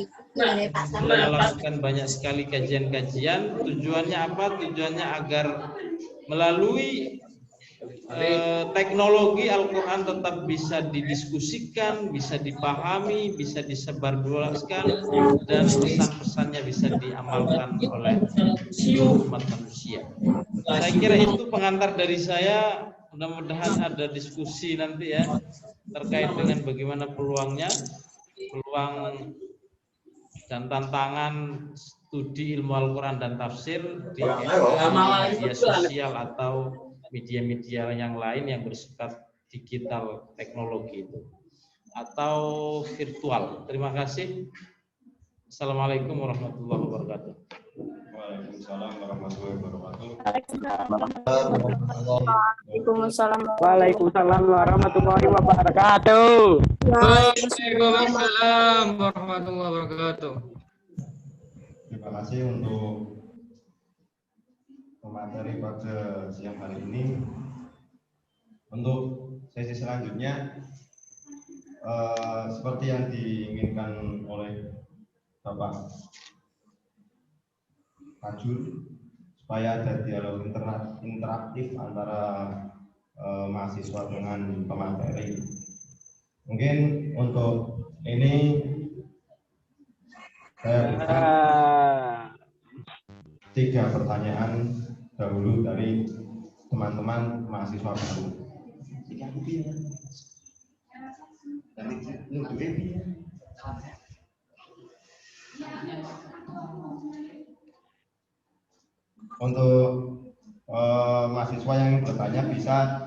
melakukan banyak sekali kajian-kajian. Tujuannya apa? Tujuannya agar melalui teknologi Al-Quran tetap bisa didiskusikan, bisa dipahami, bisa disebarluaskan, dan pesan-pesannya bisa diamalkan oleh seluruh umat manusia. Saya kira itu pengantar dari saya. Mudah-mudahan ada diskusi nanti ya terkait dengan bagaimana peluang dan tantangan studi ilmu Al-Quran dan tafsir di media sosial atau media-media yang lain yang bersifat digital teknologi itu atau virtual. Terima kasih. Assalamualaikum warahmatullahi wabarakatuh. Waalaikumsalam warahmatullahi wabarakatuh. Waalaikumsalam warahmatullahi wabarakatuh. Waalaikumsalam warahmatullahi wabarakatuh. Terima kasih untuk materi pada siang hari ini. Untuk sesi selanjutnya, seperti yang diinginkan oleh Bapak Fajur, supaya ada dialog interaktif antara mahasiswa dengan pemateri. Mungkin untuk ini saya berikan 3 pertanyaan dahulu dari teman-teman mahasiswa baru. Untuk mahasiswa yang bertanya bisa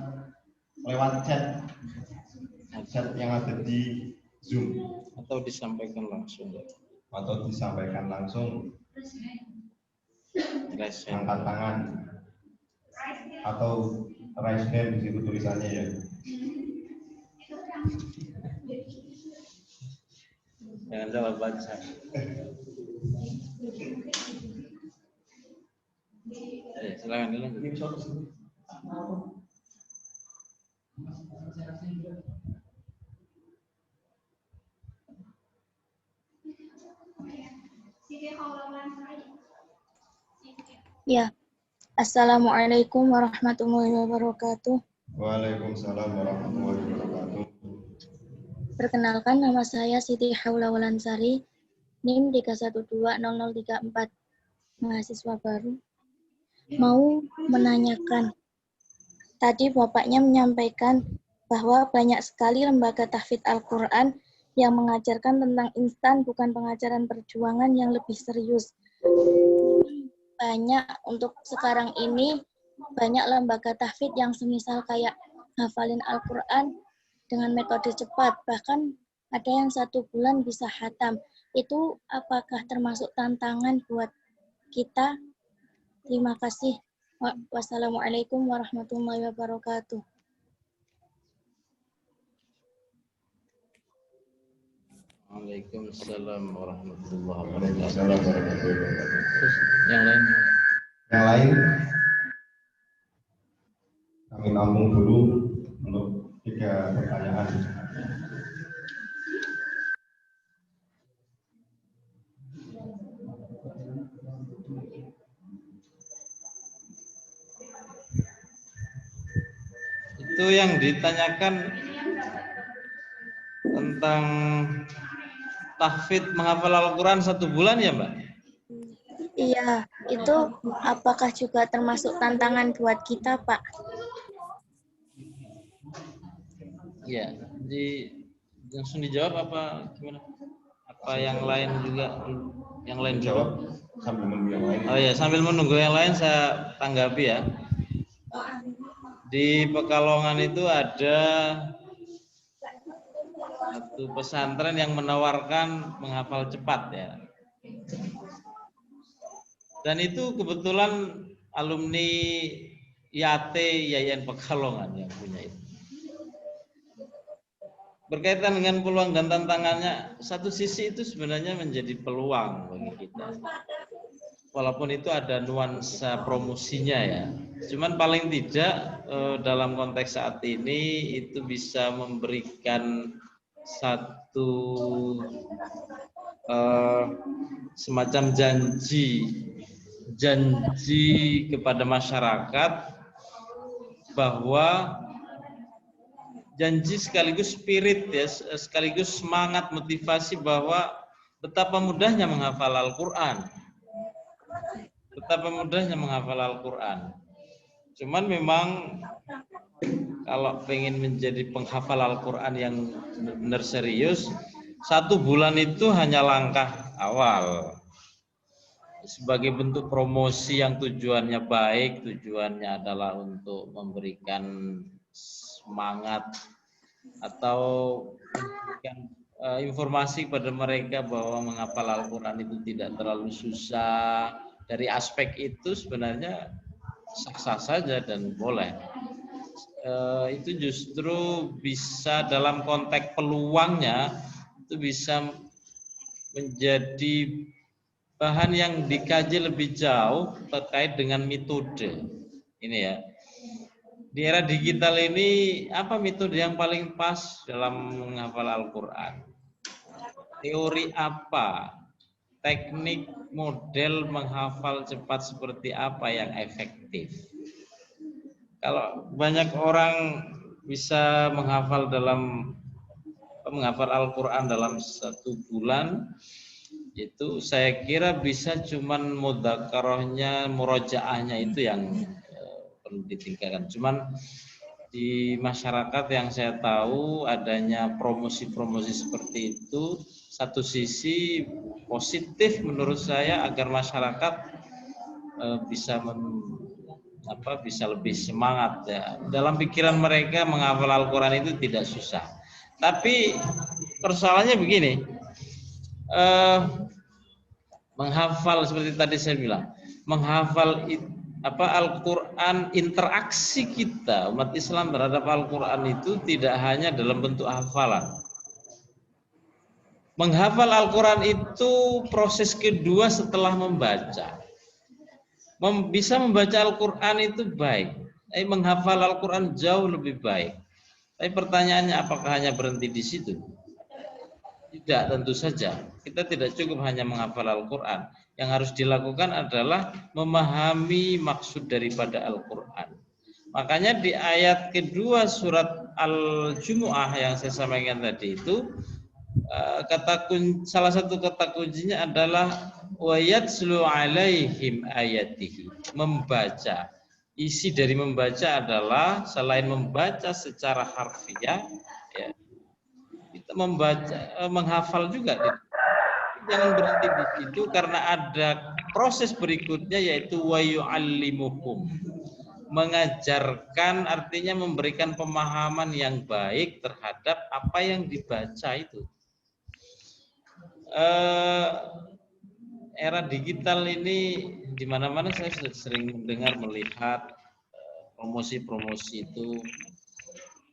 lewat chat yang ada di Zoom Atau disampaikan langsung. Angkat tangan atau raise hand, di situ tulisannya ya. Jangan salah baca. Silakan dilanjut. Ya, Assalamualaikum warahmatullahi wabarakatuh. Waalaikumsalam warahmatullahi wabarakatuh. Perkenalkan, nama saya Siti Haula Walansari, NIM 3120034, mahasiswa baru. Mau menanyakan, tadi Bapaknya menyampaikan bahwa banyak sekali lembaga tahfidz Al-Quran yang mengajarkan tentang instan, bukan pengajaran perjuangan yang lebih serius. Banyak untuk sekarang ini, banyak lembaga tahfidz yang semisal kayak hafalin Al-Quran dengan metode cepat, bahkan ada yang 1 bulan bisa khatam. Itu apakah termasuk tantangan buat kita? Terima kasih. Wassalamualaikum warahmatullahi wabarakatuh. Waalaikumsalam warahmatullahi Waalaikumsalam wabarakatuh. warahmatullahi wabarakatuh. Terus yang lain? Yang lain, kami tampung dulu untuk 3 pertanyaan. Itu yang ditanyakan tentang tahfidz menghafal Al-Quran 1 bulan ya, Mbak? Iya, itu apakah juga termasuk tantangan buat kita, Pak? Ya, langsung dijawab apa gimana? Apa yang lain juga? Yang lain jawab? Sambil menunggu yang lain. Oh ya, sambil menunggu yang lain saya tanggapi ya. Di Pekalongan itu ada satu pesantren yang menawarkan menghafal cepat ya. Dan itu kebetulan alumni YAT Yayan Pekalongan yang punya itu. Berkaitan dengan peluang dan tantangannya, satu sisi itu sebenarnya menjadi peluang bagi kita. Walaupun itu ada nuansa promosinya ya. Cuman paling tidak dalam konteks saat ini itu bisa memberikan satu semacam janji kepada masyarakat bahwa janji sekaligus spirit ya, sekaligus semangat motivasi bahwa betapa mudahnya menghafal Al-Quran. Betapa mudahnya menghafal Al-Quran. Cuman memang kalau pengen menjadi penghafal Al-Quran yang benar serius, 1 bulan itu hanya langkah awal. Sebagai bentuk promosi yang tujuannya baik, tujuannya adalah untuk memberikan semangat atau memberikan informasi kepada mereka bahwa menghafal Al-Quran itu tidak terlalu susah. Dari aspek itu sebenarnya sah-sah saja dan boleh. Itu justru bisa dalam konteks peluangnya itu bisa menjadi bahan yang dikaji lebih jauh terkait dengan metode. Ini ya. Di era digital ini apa metode yang paling pas dalam menghafal Al-Quran? Teori apa? Teknik model menghafal cepat seperti apa yang efektif? Kalau banyak orang bisa menghafal Al-Quran dalam 1 bulan, itu saya kira bisa cuman mudzakarahnya, murojaahnya itu yang perlu ditingkatkan. Cuman di masyarakat yang saya tahu adanya promosi-promosi seperti itu, satu sisi positif menurut saya agar masyarakat bisa lebih semangat ya. Dalam pikiran mereka menghafal Al-Quran itu tidak susah. Tapi persoalannya begini, menghafal seperti tadi saya bilang, menghafal Al-Quran, interaksi kita umat Islam terhadap Al-Quran itu tidak hanya dalam bentuk hafalan. Menghafal Al-Quran itu proses kedua setelah membaca. Bisa membaca Al-Quran itu baik, tapi menghafal Al-Quran jauh lebih baik. Tapi pertanyaannya apakah hanya berhenti di situ? Tidak, tentu saja. Kita tidak cukup hanya menghafal Al-Quran. Yang harus dilakukan adalah memahami maksud daripada Al-Quran. Makanya di ayat kedua surat Al-Jumu'ah yang saya sampaikan tadi itu, salah satu kata kuncinya adalah wa yatslu alaihim ayatihi, membaca. Isi dari membaca adalah selain membaca secara harfiah, ya, kita membaca, menghafal juga. Jangan berhenti di situ karena ada proses berikutnya yaitu wa yu'allimuhum, mengajarkan, artinya memberikan pemahaman yang baik terhadap apa yang dibaca itu. Era digital ini di mana-mana saya sudah sering mendengar, melihat promosi-promosi itu,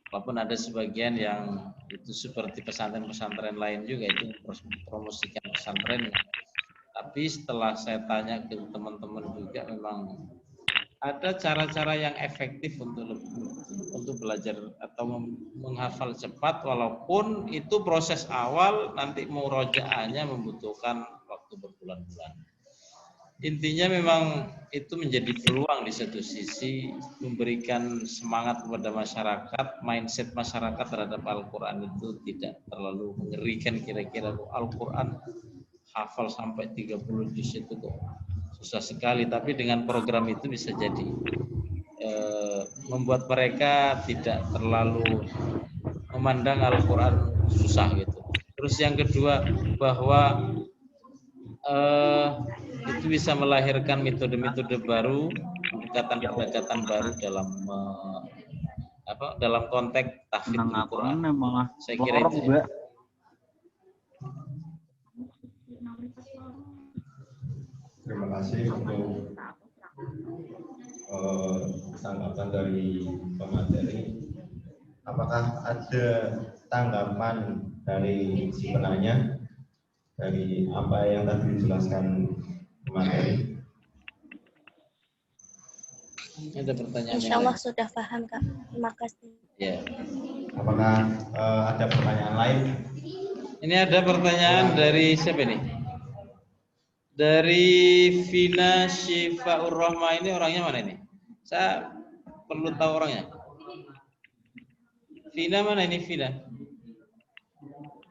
walaupun ada sebagian yang itu seperti pesantren-pesantren lain juga itu promosikan pesantren. Tapi setelah saya tanya ke teman-teman juga, memang ada cara-cara yang efektif untuk belajar atau menghafal cepat, walaupun itu proses awal nanti murojaahnya membutuhkan waktu berbulan-bulan. Intinya memang itu menjadi peluang di satu sisi, memberikan semangat kepada masyarakat, mindset masyarakat terhadap Al-Quran itu tidak terlalu mengerikan. Kira-kira Al-Quran hafal sampai 30 juz itu kok susah sekali, tapi dengan program itu bisa jadi membuat mereka tidak terlalu memandang Al-Quran susah gitu. Terus yang kedua, bahwa itu bisa melahirkan metode-metode baru, pendekatan-pendekatan baru dalam konteks tahfidz Al-Quran. Saya kira itu. Terima kasih untuk tanggapan dari pemateri. Apakah ada tanggapan dari si penanya dari apa yang tadi dijelaskan pemateri? Ada pertanyaan? Insya Allah sudah paham, Kak. Terima kasih. Ya. Apakah ada pertanyaan lain? Ini ada pertanyaan dari siapa ini? Dari Vina Syifaur Rahma. Ini orangnya mana ini? Saya perlu tahu orangnya. Vina mana ini Vina?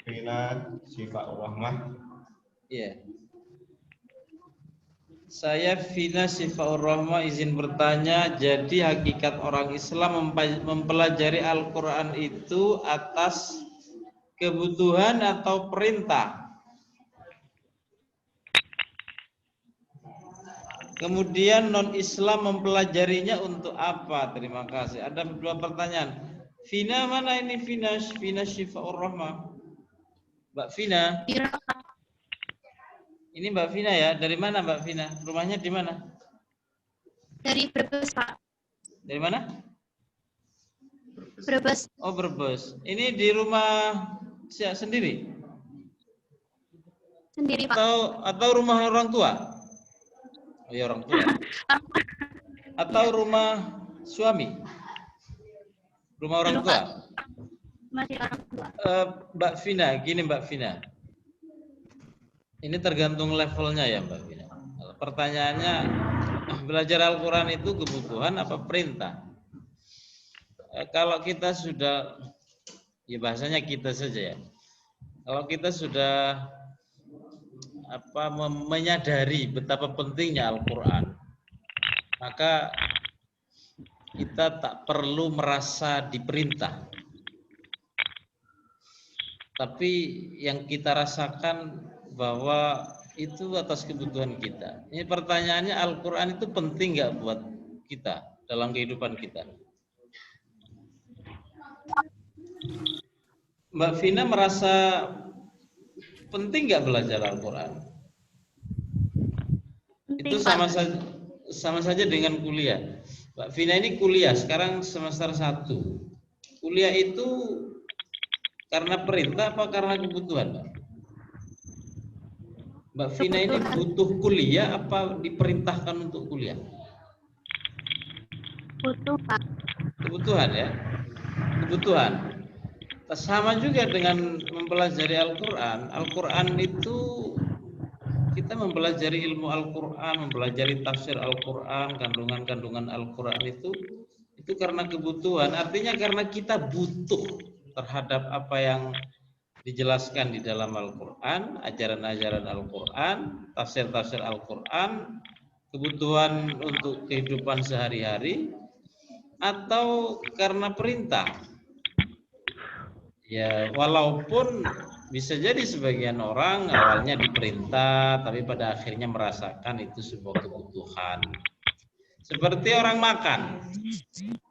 Vina Syifaur Rahma. Iya. Saya Vina Syifaur Rahma izin bertanya, jadi hakikat orang Islam mempelajari Al-Quran itu atas kebutuhan atau perintah? Kemudian non-Islam mempelajarinya untuk apa? Terima kasih. Ada dua pertanyaan. Vina mana ini Vina? Vina Syifaur Rahma. Mbak Vina. Ini Mbak Vina ya. Dari mana Mbak Vina? Rumahnya di mana? Dari Brebes, Pak. Dari mana? Brebes. Oh, Brebes. Ini di rumah sendiri? Sendiri, Pak. Atau rumah orang tua? Oh ya, orang tua. Atau rumah suami? Rumah orang tua? Masih orang tua. Mbak Vina, gini Mbak Vina. Ini tergantung levelnya ya Mbak Vina. Pertanyaannya, belajar Al-Quran itu kebutuhan apa perintah? Kalau kita sudah, ya bahasanya kita saja ya. Kalau kita sudah menyadari betapa pentingnya Al-Quran, maka kita tak perlu merasa diperintah. Tapi yang kita rasakan bahwa itu atas kebutuhan kita. Ini pertanyaannya, Al-Quran itu penting nggak buat kita dalam kehidupan kita? Mbak Vina merasa penting nggak belajar Al-Quran? Itu sama saja dengan kuliah. Mbak Vina ini kuliah sekarang semester 1. Kuliah itu karena perintah apa karena kebutuhan, Mbak? Mbak Vina ini butuh kuliah apa diperintahkan untuk kuliah? Butuh, Pak. Kebutuhan ya, kebutuhan. Sama juga dengan mempelajari Al-Quran. Al-Quran itu kita mempelajari ilmu Al-Quran, mempelajari tafsir Al-Quran, kandungan-kandungan Al-Quran itu karena kebutuhan. Artinya karena kita butuh terhadap apa yang dijelaskan di dalam Al-Quran, ajaran-ajaran Al-Quran, tafsir-tafsir Al-Quran, kebutuhan untuk kehidupan sehari-hari, atau karena perintah. Ya, walaupun bisa jadi sebagian orang awalnya diperintah, tapi pada akhirnya merasakan itu sebuah kebutuhan. Seperti orang makan.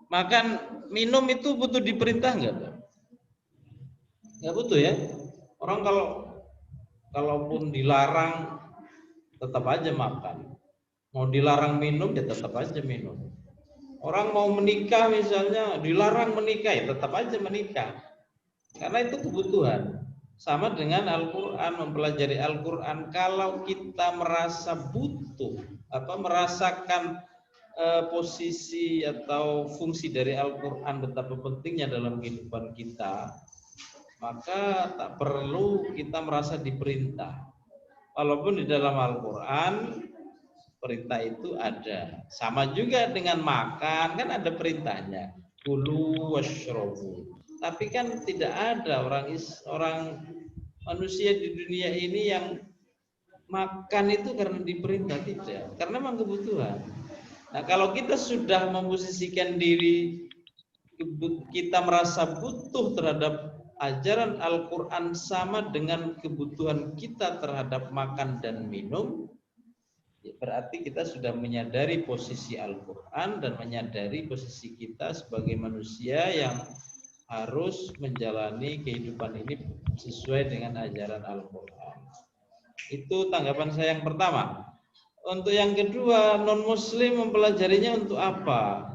Makan, minum itu butuh diperintah enggak? Nggak butuh ya. Orang kalaupun dilarang tetap aja makan. Mau dilarang minum ya tetap aja minum. Orang mau menikah misalnya dilarang menikah ya tetap aja menikah. Karena itu kebutuhan. Sama dengan Al-Quran, mempelajari Al-Quran. Kalau kita merasa butuh, merasakan posisi atau fungsi dari Al-Quran betapa pentingnya dalam kehidupan kita, maka tak perlu kita merasa diperintah. Walaupun di dalam Al-Quran perintah itu ada. Sama juga dengan makan, kan ada perintahnya. Kulu washrobu. Tapi kan tidak ada orang manusia di dunia ini yang makan itu karena diperintah, tidak. Karena memang kebutuhan. Nah, kalau kita sudah memposisikan diri, kita merasa butuh terhadap ajaran Al-Quran sama dengan kebutuhan kita terhadap makan dan minum, ya berarti kita sudah menyadari posisi Al-Quran dan menyadari posisi kita sebagai manusia yang harus menjalani kehidupan ini sesuai dengan ajaran Al-Quran. Itu tanggapan saya yang pertama. Untuk yang kedua, non-muslim mempelajarinya untuk apa?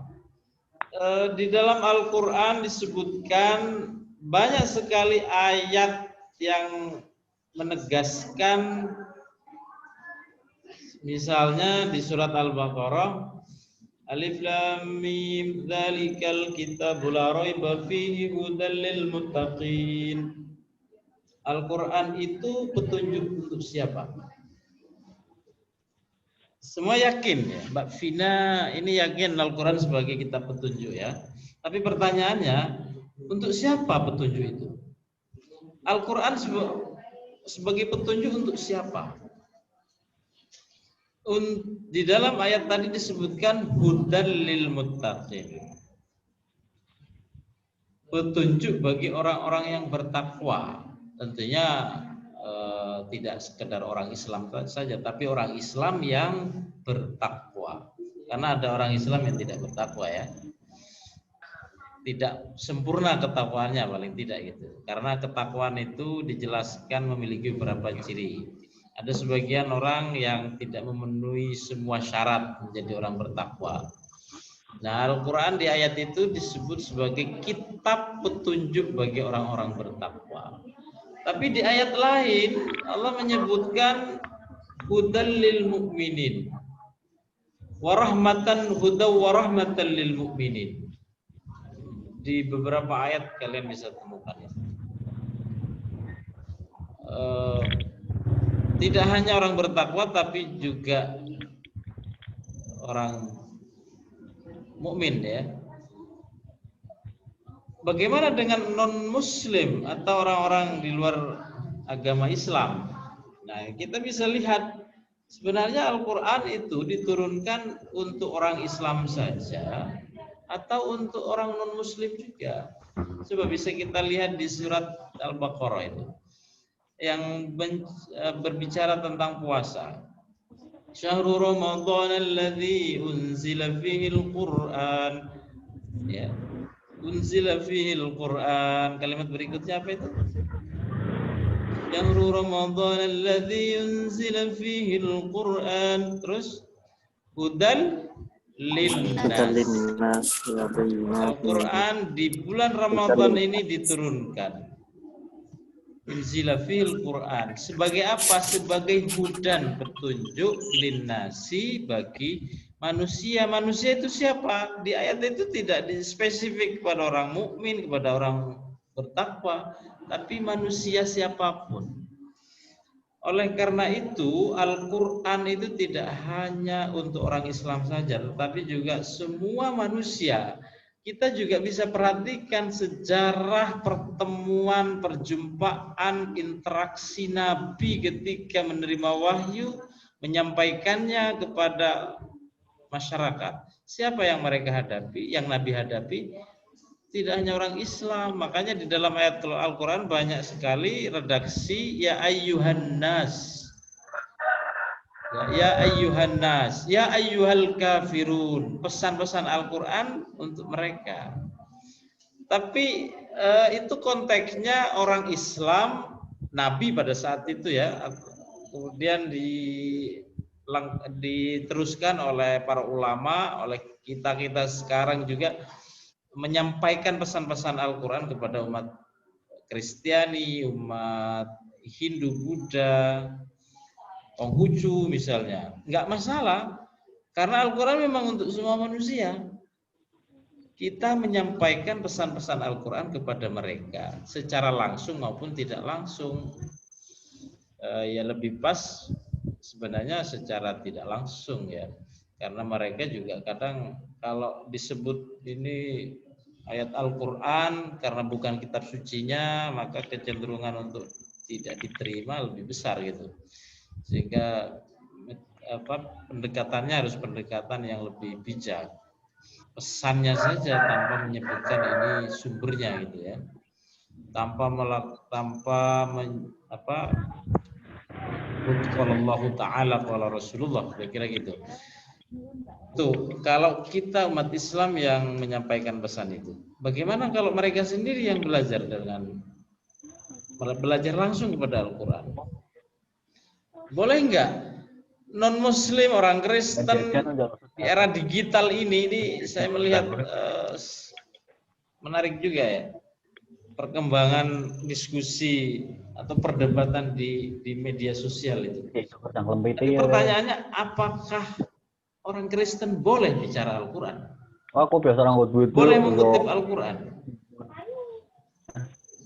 Di dalam Al-Quran disebutkan banyak sekali ayat yang menegaskan, misalnya di surat Al-Baqarah, Alif Lam Mim Dzalikal Kitabul La Raiba Fihi Hudal Lil Muttaqin. Al-Quran itu petunjuk untuk siapa? Semua yakin ya, Mbak Vina ini yakin Al-Quran sebagai kitab petunjuk ya. Tapi pertanyaannya, untuk siapa petunjuk itu? Al-Quran sebagai petunjuk untuk siapa? Di dalam ayat tadi disebutkan hudal lil muttaqin. Petunjuk bagi orang-orang yang bertakwa. Tentunya tidak sekedar orang Islam saja, tapi orang Islam yang bertakwa. Karena ada orang Islam yang tidak bertakwa ya. Tidak sempurna ketakwaannya paling tidak gitu. Karena ketakwaan itu dijelaskan memiliki beberapa ciri. Ada sebagian orang yang tidak memenuhi semua syarat menjadi orang bertakwa. Nah, Al-Quran di ayat itu disebut sebagai kitab petunjuk bagi orang-orang bertakwa. Tapi di ayat lain Allah menyebutkan hudal lil mu'minin. Warahmatan hudaw warahmatan lil mu'minin. Di beberapa ayat kalian bisa temukan ya. Tidak hanya orang bertakwa tapi juga orang mukmin ya. Bagaimana dengan non-muslim atau orang-orang di luar agama Islam? Nah, kita bisa lihat sebenarnya Al-Quran itu diturunkan untuk orang Islam saja atau untuk orang non-muslim juga. Coba bisa kita lihat di surat Al-Baqarah itu yang berbicara tentang puasa. Syahrul Ramadan alladzi unzila fihi al-Qur'an. Ya. Unzila fihi al-Qur'an. Kalimat berikutnya apa itu? Syahrul Ramadan alladzi unzila fihi al-Qur'an. Terus hudal linnas. Al-Quran di bulan Ramadan ini diturunkan. unzila fil Quran. Sebagai apa? Sebagai hudan, petunjuk, linnasi, bagi manusia. Manusia itu siapa? Di ayat itu tidak spesifik kepada orang mukmin, kepada orang bertakwa, tapi manusia siapapun. Oleh karena itu, Al-Quran itu tidak hanya untuk orang Islam saja, tetapi juga semua manusia. Kita juga bisa perhatikan sejarah pertemuan, perjumpaan, interaksi Nabi ketika menerima wahyu, menyampaikannya kepada masyarakat. Siapa yang mereka hadapi, yang Nabi hadapi? Tidak hanya orang Islam. Makanya di dalam ayat Al-Quran banyak sekali redaksi ya ayyuhan nas, ya ayyuhan nas, ya ayyuhal kafirun. Pesan-pesan Al-Quran untuk mereka. Tapi itu konteksnya orang Islam, Nabi pada saat itu ya. Kemudian diteruskan oleh para ulama, oleh kita sekarang juga, menyampaikan pesan-pesan Al-Quran kepada umat Kristiani, umat Hindu, Buddha, Konghucu misalnya. Enggak masalah, karena Al-Quran memang untuk semua manusia. Kita menyampaikan pesan-pesan Al-Quran kepada mereka secara langsung maupun tidak langsung. Ya lebih pas sebenarnya secara tidak langsung ya, karena mereka juga kadang kalau disebut ini ayat Al-Quran karena bukan kitab sucinya, maka kecenderungan untuk tidak diterima lebih besar gitu. Sehingga pendekatannya harus pendekatan yang lebih bijak. Pesannya saja tanpa menyebutkan ini sumbernya gitu ya. Tanpa Allah Ta'ala qala Rasulullah, kira-kira gitu. Tuh, kalau kita umat Islam yang menyampaikan pesan itu, bagaimana kalau mereka sendiri yang belajar langsung kepada Al-Quran? Boleh enggak non-Muslim, orang Kristen di era digital ini saya melihat menarik juga ya perkembangan diskusi atau perdebatan di media sosial itu. Tapi pertanyaannya, apakah orang Kristen boleh bicara Al-Quran? Boleh mengutip Al-Quran?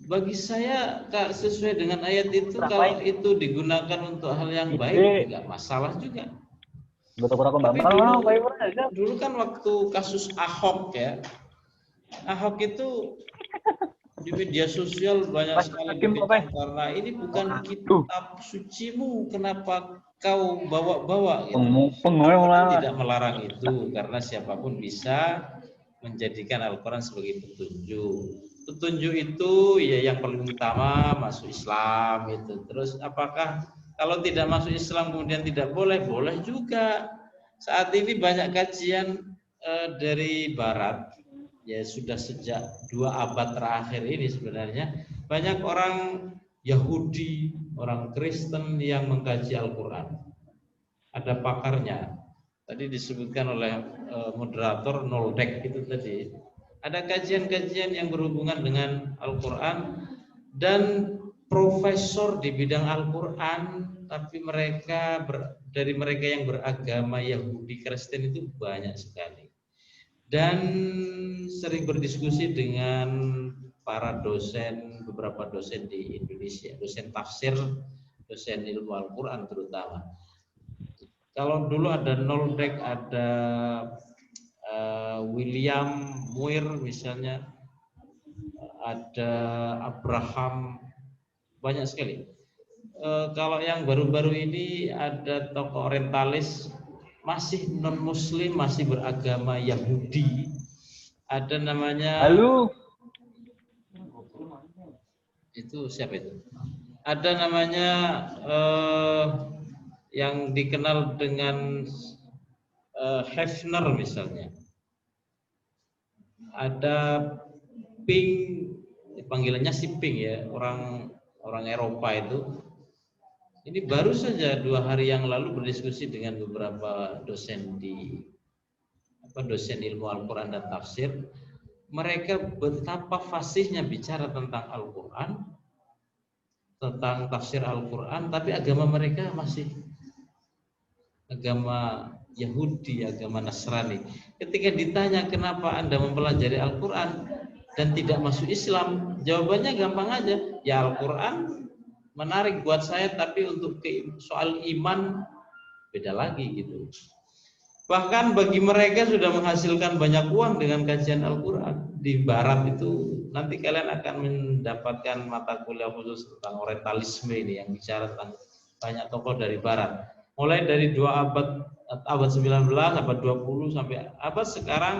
Bagi saya, sesuai dengan ayat itu, kalau itu digunakan untuk hal yang baik, tidak masalah juga. Tapi dulu kan waktu kasus Ahok ya, Ahok itu di media sosial banyak sekali dikecam karena ini bukan kitab sucimu, kenapa kau bawa-bawa gitu. Al-Quran tidak melarang itu karena siapapun bisa menjadikan Al-Quran sebagai petunjuk. Petunjuk itu ya yang paling utama masuk Islam itu. Terus apakah kalau tidak masuk Islam kemudian tidak boleh? Boleh juga. Saat ini banyak kajian dari Barat. Ya sudah sejak 2 abad terakhir ini sebenarnya banyak orang Yahudi, orang Kristen yang mengkaji Al-Quran. Ada pakarnya. Tadi disebutkan oleh moderator Noldek itu tadi. Ada kajian-kajian yang berhubungan dengan Al-Quran dan profesor di bidang Al-Quran, tapi dari mereka yang beragama Yahudi Kristen itu banyak sekali. Dan sering berdiskusi dengan para dosen, beberapa dosen di Indonesia, dosen tafsir, dosen ilmu Al-Quran terutama. Kalau dulu ada Noldek, ada William Muir misalnya, ada Abraham, banyak sekali. Kalau yang baru-baru ini ada tokoh orientalis, masih non-Muslim, masih beragama Yahudi. Ada namanya. Halo. Itu siapa itu? Ada namanya yang dikenal dengan Hefner misalnya. Ada Ping, panggilannya si Ping ya, orang Eropa itu. Ini baru saja 2 hari yang lalu berdiskusi dengan beberapa dosen dosen ilmu Al-Quran dan tafsir. Mereka betapa fasihnya bicara tentang Al-Quran, tentang tafsir Al-Quran, tapi agama mereka masih agama Yahudi, agama Nasrani. Ketika ditanya kenapa Anda mempelajari Al-Quran dan tidak masuk Islam, jawabannya gampang aja. Ya Al-Quran menarik buat saya, tapi untuk soal iman beda lagi gitu. Bahkan bagi mereka sudah menghasilkan banyak uang dengan kajian Al-Quran. Di Barat itu nanti kalian akan mendapatkan mata kuliah khusus tentang orientalisme ini yang bicara tentang banyak tokoh dari Barat. Mulai dari abad 19, abad 20 sampai abad sekarang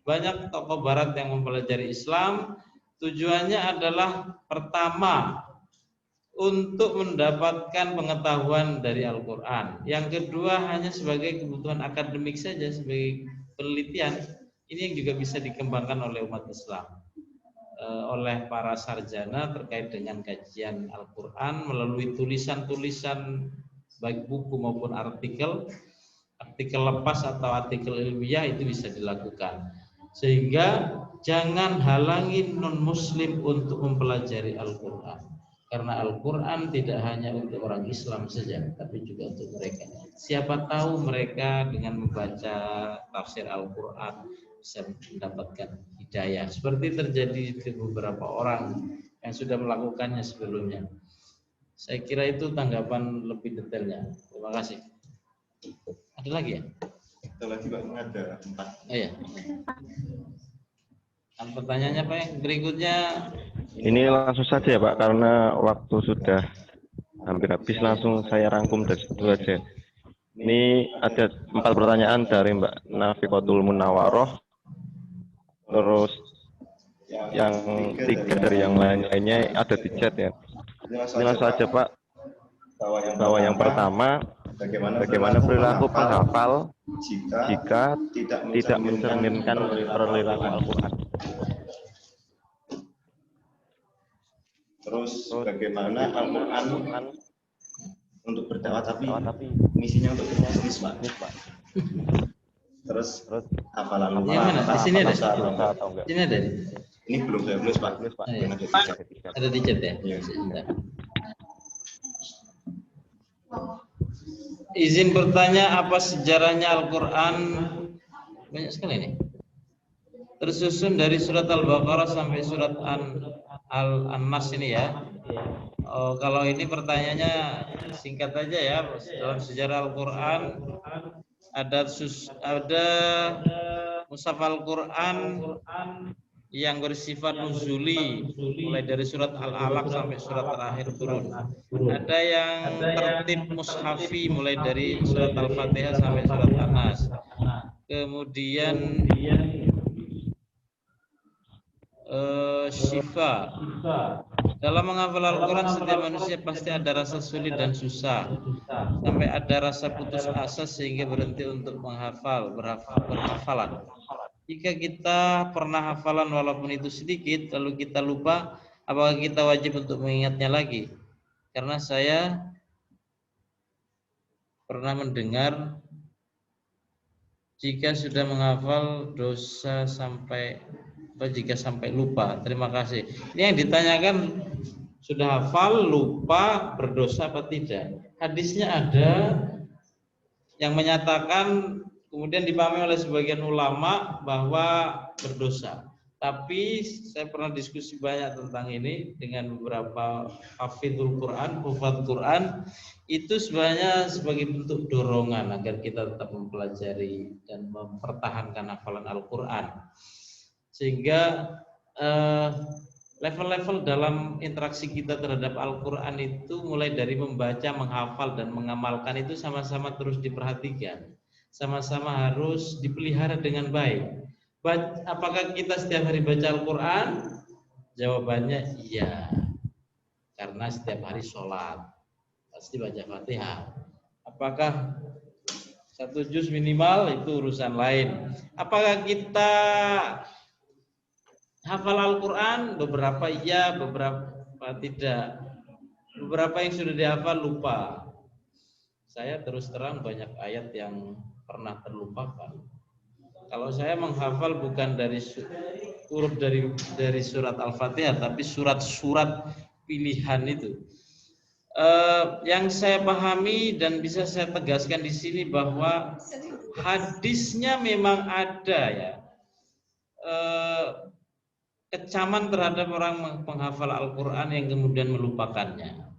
banyak tokoh Barat yang mempelajari Islam. Tujuannya adalah pertama untuk mendapatkan pengetahuan dari Al-Quran. Yang kedua hanya sebagai kebutuhan akademik saja, sebagai penelitian. Ini yang juga bisa dikembangkan oleh umat Islam, oleh para sarjana terkait dengan kajian Al-Quran melalui tulisan-tulisan baik buku maupun artikel lepas atau artikel ilmiah itu bisa dilakukan. Sehingga jangan halangi non-muslim untuk mempelajari Al-Quran. Karena Al-Quran tidak hanya untuk orang Islam saja, tapi juga untuk mereka. Siapa tahu mereka dengan membaca tafsir Al-Quran bisa mendapatkan hidayah. Seperti terjadi di beberapa orang yang sudah melakukannya sebelumnya. Saya kira itu tanggapan lebih detailnya. Terima kasih. Ada lagi ya? Ada lagi Pak, ada 4. Oh ya. Pertanyaannya Pak yang berikutnya. Ini langsung saja ya Pak, karena waktu sudah hampir habis, langsung saya rangkum dari situ aja. Ini ada 4 pertanyaan dari Mbak Nafiqatul Munawaroh. Terus yang 3 dari yang lainnya ada di chat ya. Ini langsung saja Pak. Bahwa yang pertama, bagaimana perilaku penghafal jika tidak mencerminkan perilaku Al-Quran. Terus bagaimana Al-Quran untuk berdakwah tapi misinya untuk bisnis Pak. Terus hafalan Yang mana? Di sini ada. Atau enggak? Sini ada. Ini belum saya tulis Pak. Oh, iya. Ada Ada di chat ya? Iya. Sebentar. Izin bertanya, apa sejarahnya Al-Quran? Banyak sekali nih. Tersusun dari surat Al-Baqarah sampai surat Al-Nas ini ya. Oh, kalau ini pertanyaannya singkat aja ya. Dalam sejarah Al-Quran ada mushaf Al-Quran yang bersifat nuzuli, mulai dari surat Al-Alaq sampai surat terakhir turun. Ada yang tertib mushafi, mulai dari surat Al-Fatihah sampai surat An-Nas. Kemudian Syifa. Dalam menghafal Al-Quran, setiap manusia pasti ada rasa sulit dan susah, sampai ada rasa putus asa sehingga berhenti untuk berhafalan. Jika kita pernah hafalan walaupun itu sedikit, lalu kita lupa, apakah kita wajib untuk mengingatnya lagi? Karena saya pernah mendengar jika sudah menghafal dosa jika sampai lupa. Terima kasih. Ini yang ditanyakan, sudah hafal, lupa, berdosa apa tidak? Hadisnya ada yang menyatakan, kemudian dipahami oleh sebagian ulama bahwa berdosa. Tapi saya pernah diskusi banyak tentang ini dengan beberapa hafidhul Quran, hufadz Quran. Itu sebenarnya sebagai bentuk dorongan agar kita tetap mempelajari dan mempertahankan hafalan Al-Quran. Sehingga level-level dalam interaksi kita terhadap Al-Quran itu mulai dari membaca, menghafal, dan mengamalkan itu sama-sama terus diperhatikan. Sama-sama harus dipelihara dengan baik. Apakah kita setiap hari baca Al-Quran? Jawabannya iya. Karena setiap hari sholat pasti baca Fatihah. Apakah 1 juz minimal? Itu urusan lain. Apakah kita hafal Al-Quran? Beberapa iya, beberapa tidak. Beberapa yang sudah dihafal lupa. Saya terus terang banyak ayat yang pernah terlupakan. Kalau saya menghafal bukan dari huruf dari surat Al-Fatihah, tapi surat-surat pilihan itu. Yang saya pahami dan bisa saya tegaskan di sini bahwa hadisnya memang ada ya, kecaman terhadap orang penghafal Al-Quran yang kemudian melupakannya.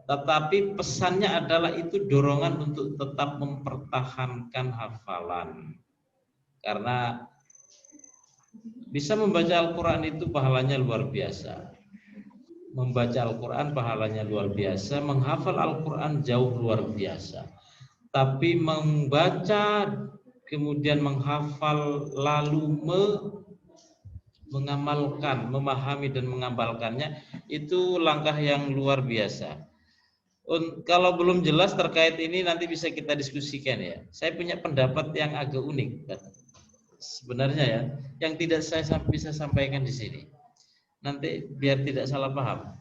Tetapi pesannya adalah itu dorongan untuk tetap mempertahankan hafalan, karena bisa membaca Al-Quran itu pahalanya luar biasa. Membaca Al-Quran pahalanya luar biasa, menghafal Al-Quran jauh luar biasa. Tapi membaca kemudian menghafal lalu mengamalkan, memahami dan mengamalkannya itu langkah yang luar biasa. Kalau belum jelas terkait ini nanti bisa kita diskusikan ya. Saya punya pendapat yang agak unik sebenarnya ya, yang tidak saya bisa sampaikan di sini. Nanti biar tidak salah paham.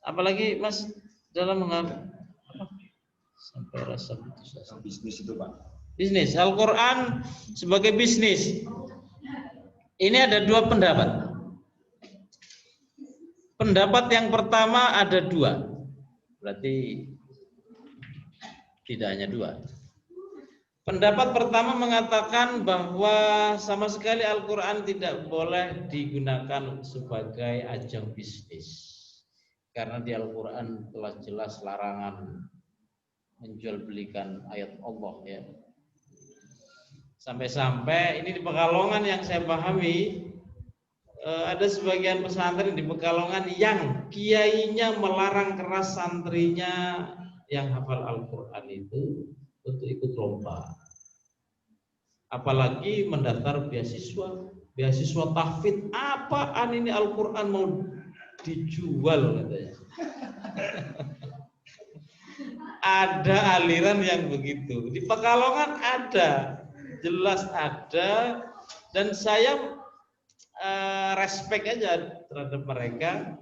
Apalagi Mas dalam sampai rasa putus asa. Bisnis itu Pak. Bisnis Al-Quran sebagai bisnis. Ini ada dua pendapat. Pendapat yang pertama ada dua. Berarti tidak hanya dua. Pendapat pertama mengatakan bahwa sama sekali Al-Quran tidak boleh digunakan sebagai ajang bisnis. Karena di Al-Quran telah jelas larangan menjual belikan ayat Allah ya. Sampai-sampai ini di Pekalongan yang saya pahami, ada sebagian pesantren di Pekalongan yang kiainya melarang keras santrinya yang hafal Al-Quran itu untuk ikut lomba, apalagi mendaftar beasiswa tahfidz. Apaan ini Al-Quran mau dijual katanya. Ada aliran yang begitu di Pekalongan, ada, jelas ada, dan saya respect aja terhadap mereka,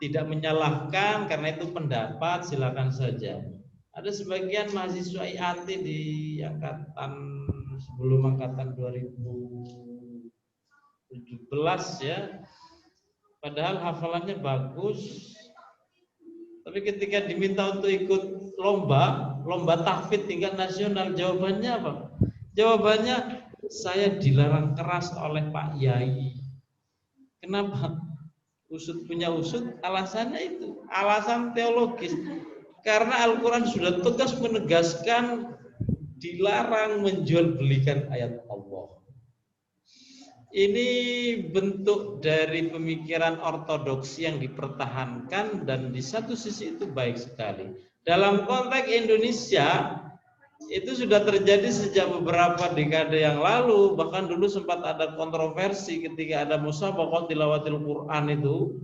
tidak menyalahkan karena itu pendapat, silakan saja. Ada sebagian mahasiswa IAT di angkatan sebelum angkatan 2017 ya, padahal hafalannya bagus, tapi ketika diminta untuk ikut lomba tahfidz tingkat nasional, jawabannya apa? Jawabannya, saya dilarang keras oleh Pak Yai. Kenapa? Usut punya usut, alasannya itu alasan teologis. Karena Al-Quran sudah tegas menegaskan dilarang menjual belikan ayat Allah. Ini bentuk dari pemikiran ortodoksi yang dipertahankan, dan di satu sisi itu baik sekali. Dalam konteks Indonesia itu sudah terjadi sejak beberapa dekade yang lalu. Bahkan dulu sempat ada kontroversi ketika ada musabaqah tilawatil Quran itu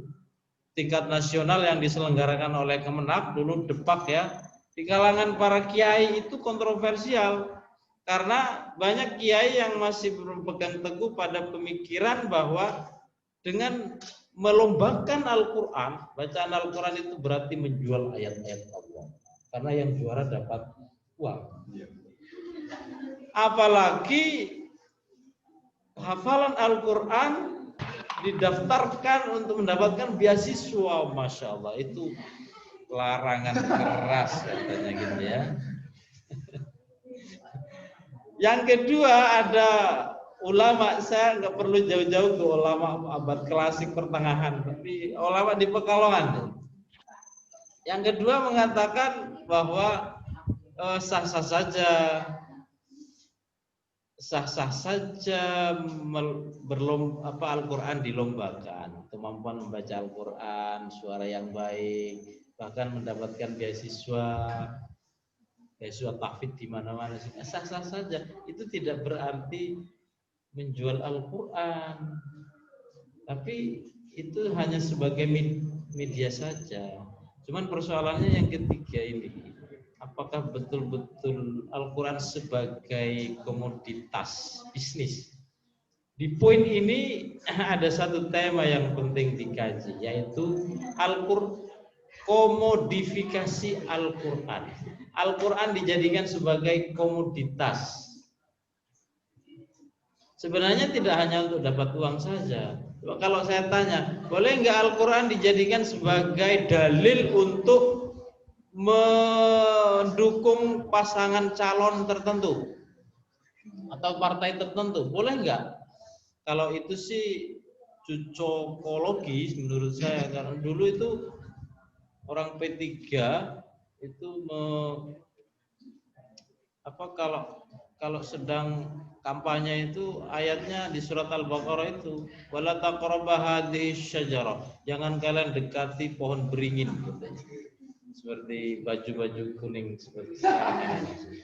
tingkat nasional yang diselenggarakan oleh Kemenak, dulu depak ya, di kalangan para kiai itu kontroversial karena banyak kiai yang masih berpegang teguh pada pemikiran bahwa dengan melombakan Al-Quran, bacaan Al-Quran itu berarti menjual ayat-ayat Allah, karena yang juara dapat uang. Apalagi hafalan Al-Quran didaftarkan untuk mendapatkan beasiswa, Masya Allah, itu larangan keras katanya gitu ya. Yang kedua ada ulama, saya nggak perlu jauh-jauh ke ulama abad klasik pertengahan, tapi ulama di Pekalongan. Yang kedua mengatakan bahwa sah-sah saja Al-Quran dilombakan, kemampuan membaca Al-Quran, suara yang baik, bahkan mendapatkan beasiswa tahfidz di mana-mana, sah-sah saja. Itu tidak berarti menjual Al-Quran, tapi itu hanya sebagai media saja. Cuman persoalannya yang ketiga ini, apakah betul-betul Al-Quran sebagai komoditas bisnis? Di poin ini ada satu tema yang penting dikaji, yaitu komodifikasi Al-Quran. Al-Quran dijadikan sebagai komoditas. Sebenarnya tidak hanya untuk dapat uang saja. Kalau saya tanya, boleh nggak Al-Quran dijadikan sebagai dalil untuk mendukung pasangan calon tertentu atau partai tertentu, boleh nggak? Kalau itu sih cocokologi menurut saya, karena dulu itu orang P3 itu kalau sedang kampanye itu ayatnya di surat Al-Baqarah itu wala taqrabu hadhihi syajarah, jangan kalian dekati pohon beringin katanya. Seperti baju-baju kuning seperti sekarang ini.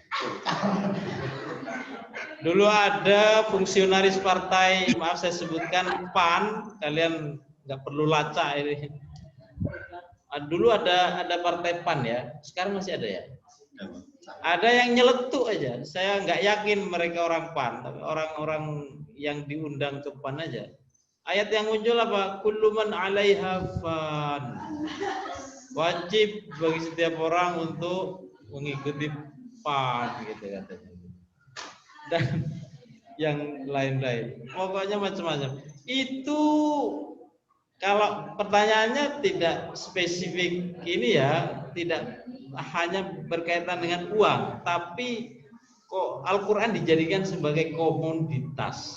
Dulu ada fungsionaris partai, maaf saya sebutkan PAN, kalian nggak perlu lacak ini. Dulu ada partai PAN ya, sekarang masih ada ya. Ada yang nyeletuk aja, saya nggak yakin mereka orang PAN, tapi orang-orang yang diundang ke PAN aja. Ayat yang muncul apa? Kullu man 'alaiha fan. Wajib bagi setiap orang untuk mengikuti PAN gitu katanya. Dan yang lain-lain. Pokoknya macam-macam. Itu kalau pertanyaannya tidak spesifik ini ya, tidak hanya berkaitan dengan uang, tapi kok Al-Quran dijadikan sebagai komoditas.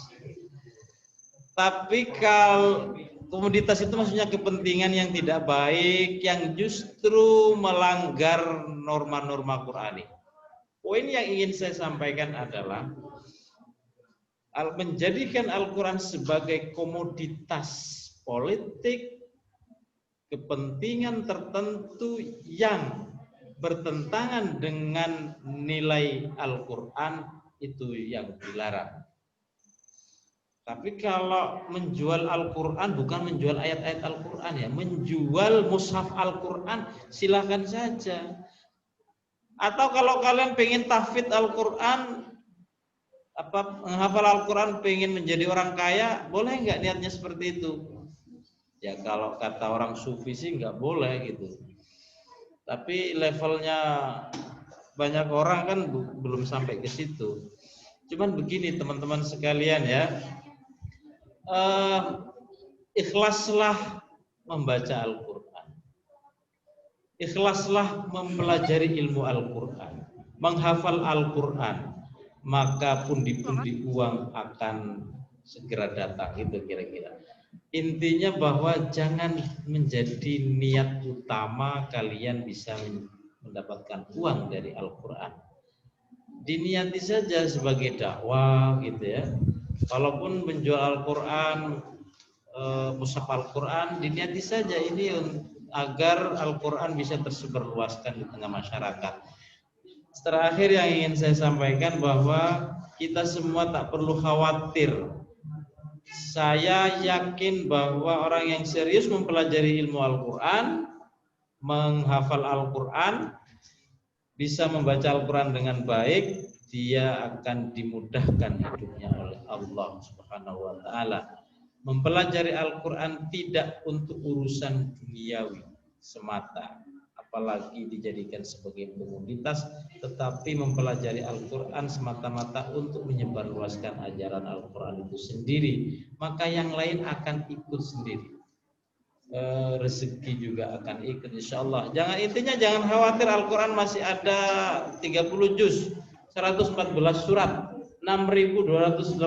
Tapi kalau komoditas itu maksudnya kepentingan yang tidak baik, yang justru melanggar norma-norma Qur'ani. Poin yang ingin saya sampaikan adalah menjadikan Al-Quran sebagai komoditas politik, kepentingan tertentu yang bertentangan dengan nilai Al-Quran itu yang dilarang. Tapi kalau menjual Al-Quran bukan menjual ayat-ayat Al-Quran ya, menjual mushaf Al-Quran silahkan saja. Atau kalau kalian pengen tahfidz Al-Quran, menghafal Al-Quran, pengen menjadi orang kaya, boleh nggak niatnya seperti itu? Ya kalau kata orang sufi sih nggak boleh gitu. Tapi levelnya banyak orang kan belum sampai ke situ. Cuman begini teman-teman sekalian ya. Ikhlaslah membaca Al-Quran, ikhlaslah mempelajari ilmu Al-Quran, menghafal Al-Quran, maka pundi-pundi uang akan segera datang. Itu kira-kira intinya, bahwa jangan menjadi niat utama kalian bisa mendapatkan uang dari Al-Quran. Diniati saja sebagai dakwah gitu ya. Kalaupun menjual Al-Quran, mushaf Al-Quran, diniati saja ini agar Al-Quran bisa tersebarluaskan di tengah masyarakat. Terakhir yang ingin saya sampaikan bahwa kita semua tak perlu khawatir. Saya yakin bahwa orang yang serius mempelajari ilmu Al-Quran, menghafal Al-Quran, bisa membaca Al-Quran dengan baik, dia akan dimudahkan hidupnya oleh Allah Subhanahu wa taala. Mempelajari Al-Quran tidak untuk urusan duniawi semata, apalagi dijadikan sebagai komoditas, tetapi mempelajari Al-Quran semata-mata untuk menyebarluaskan ajaran Al-Quran itu sendiri, maka yang lain akan ikut sendiri. Rezeki juga akan ikut insyaallah. Jangan khawatir, Al-Quran masih ada 30 juz, 114 surat, 6.218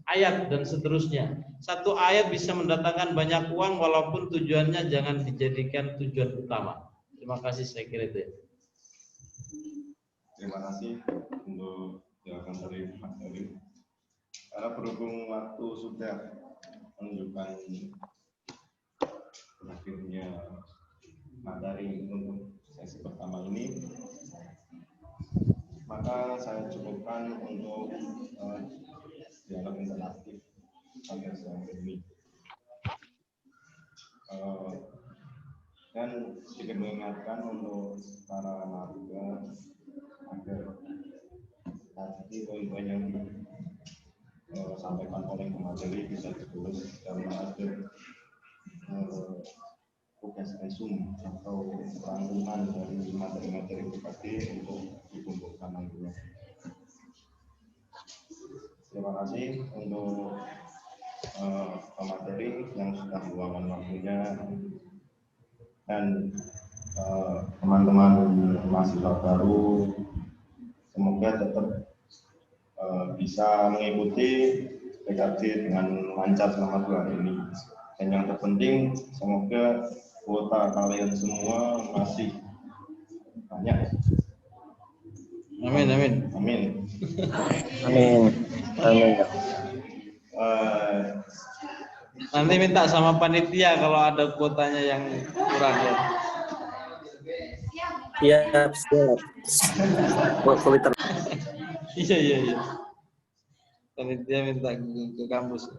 ayat dan seterusnya. Satu ayat bisa mendatangkan banyak uang walaupun tujuannya jangan dijadikan tujuan utama. Terima kasih, saya kira itu ya. Terima kasih untuk jawaban dari Mas Heri. Karena berhubung waktu sudah menunjukkan berakhirnya materi untuk sesi pertama ini, maka saya cukupkan untuk dialog interaktif sampai siang ini. Dan sedikit mengingatkan untuk para narasumber agar tadi poin-poin yang disampaikan oleh materi bisa ditulis dan ada tugas resum atau rangkuman dari materi-materi tadi untuk dikumpulkan nantinya. Terima kasih untuk pemateri yang sudah meluangkan waktunya dan teman-teman mahasiswa baru semoga tetap bisa mengikuti PKJ dengan lancar selama 2 hari ini. Dan yang terpenting semoga kuota kalian semua masih banyak. Amin, amin. Amin. Amin. Amin. Nanti minta sama panitia kalau ada kuotanya yang kurang ya. Siap, siap. Buat komputer. Iya. Panitia minta ke kampus.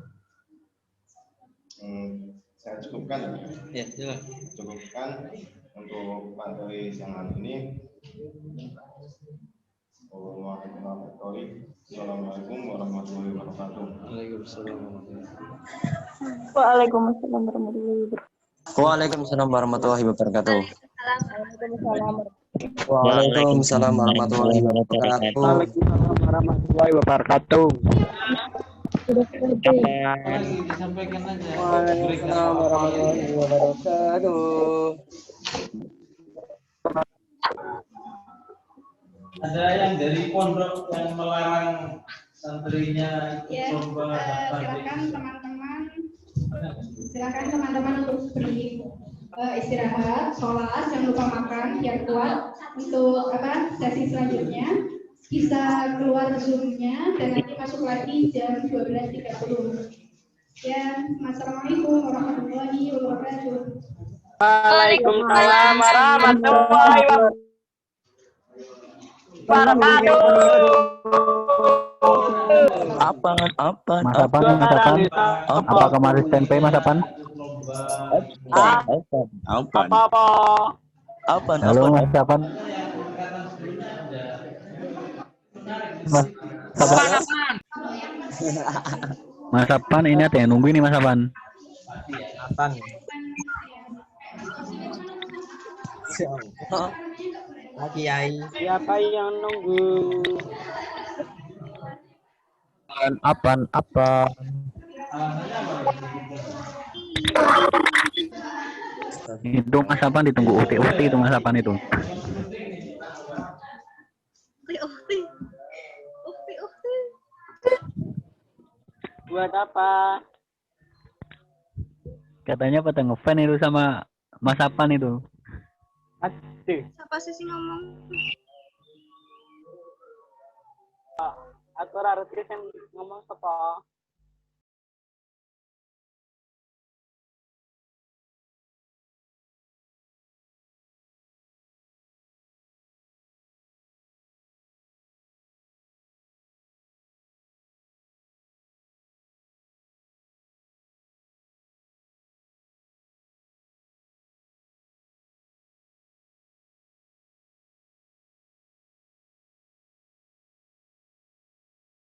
Saya cukupkan. Ya, jelas. Cukupkan untuk materi siang hari ini. Assalamualaikum warahmatullahi wabarakatuh. Waalaikumsalam. Waalaikumsalam warahmatullahi wabarakatuh. Waalaikumsalam warahmatullahi wabarakatuh. Waalaikumsalam. Waalaikumsalam warahmatullahi wabarakatuh. Waalaikumsalam warahmatullahi wabarakatuh. Disampaikan aja. Waalaikumsalam warahmatullahi wabarakatuh. Ada yang dari pondok yang melarang santrinya ikut lomba silakan teman-teman untuk istirahat, sholat, jangan lupa makan yang kuat. Untuk sesi selanjutnya bisa keluar zoom-nya dan nanti masuk lagi jam 12.30. Ya, Assalamualaikum warahmatullahi wabarakatuh. Waalaikumsalam warahmatullahi wabarakatuh. Apa? Mas Apan? Apa kemarin tempe Mas Apan? Apa? Halo Mas Apan. Mas Apan ini ada yang nunggu ini Mas Apan. Kiai. Siapa yang nunggu? Apan? Itu Mas Apan ditunggu Uhti itu Mas Apan itu. Uhti. Buat apa? Katanya pada ngefan itu sama Mas Apan itu. Aduh, Siapa sih ngomong? aku harus ngomong apa?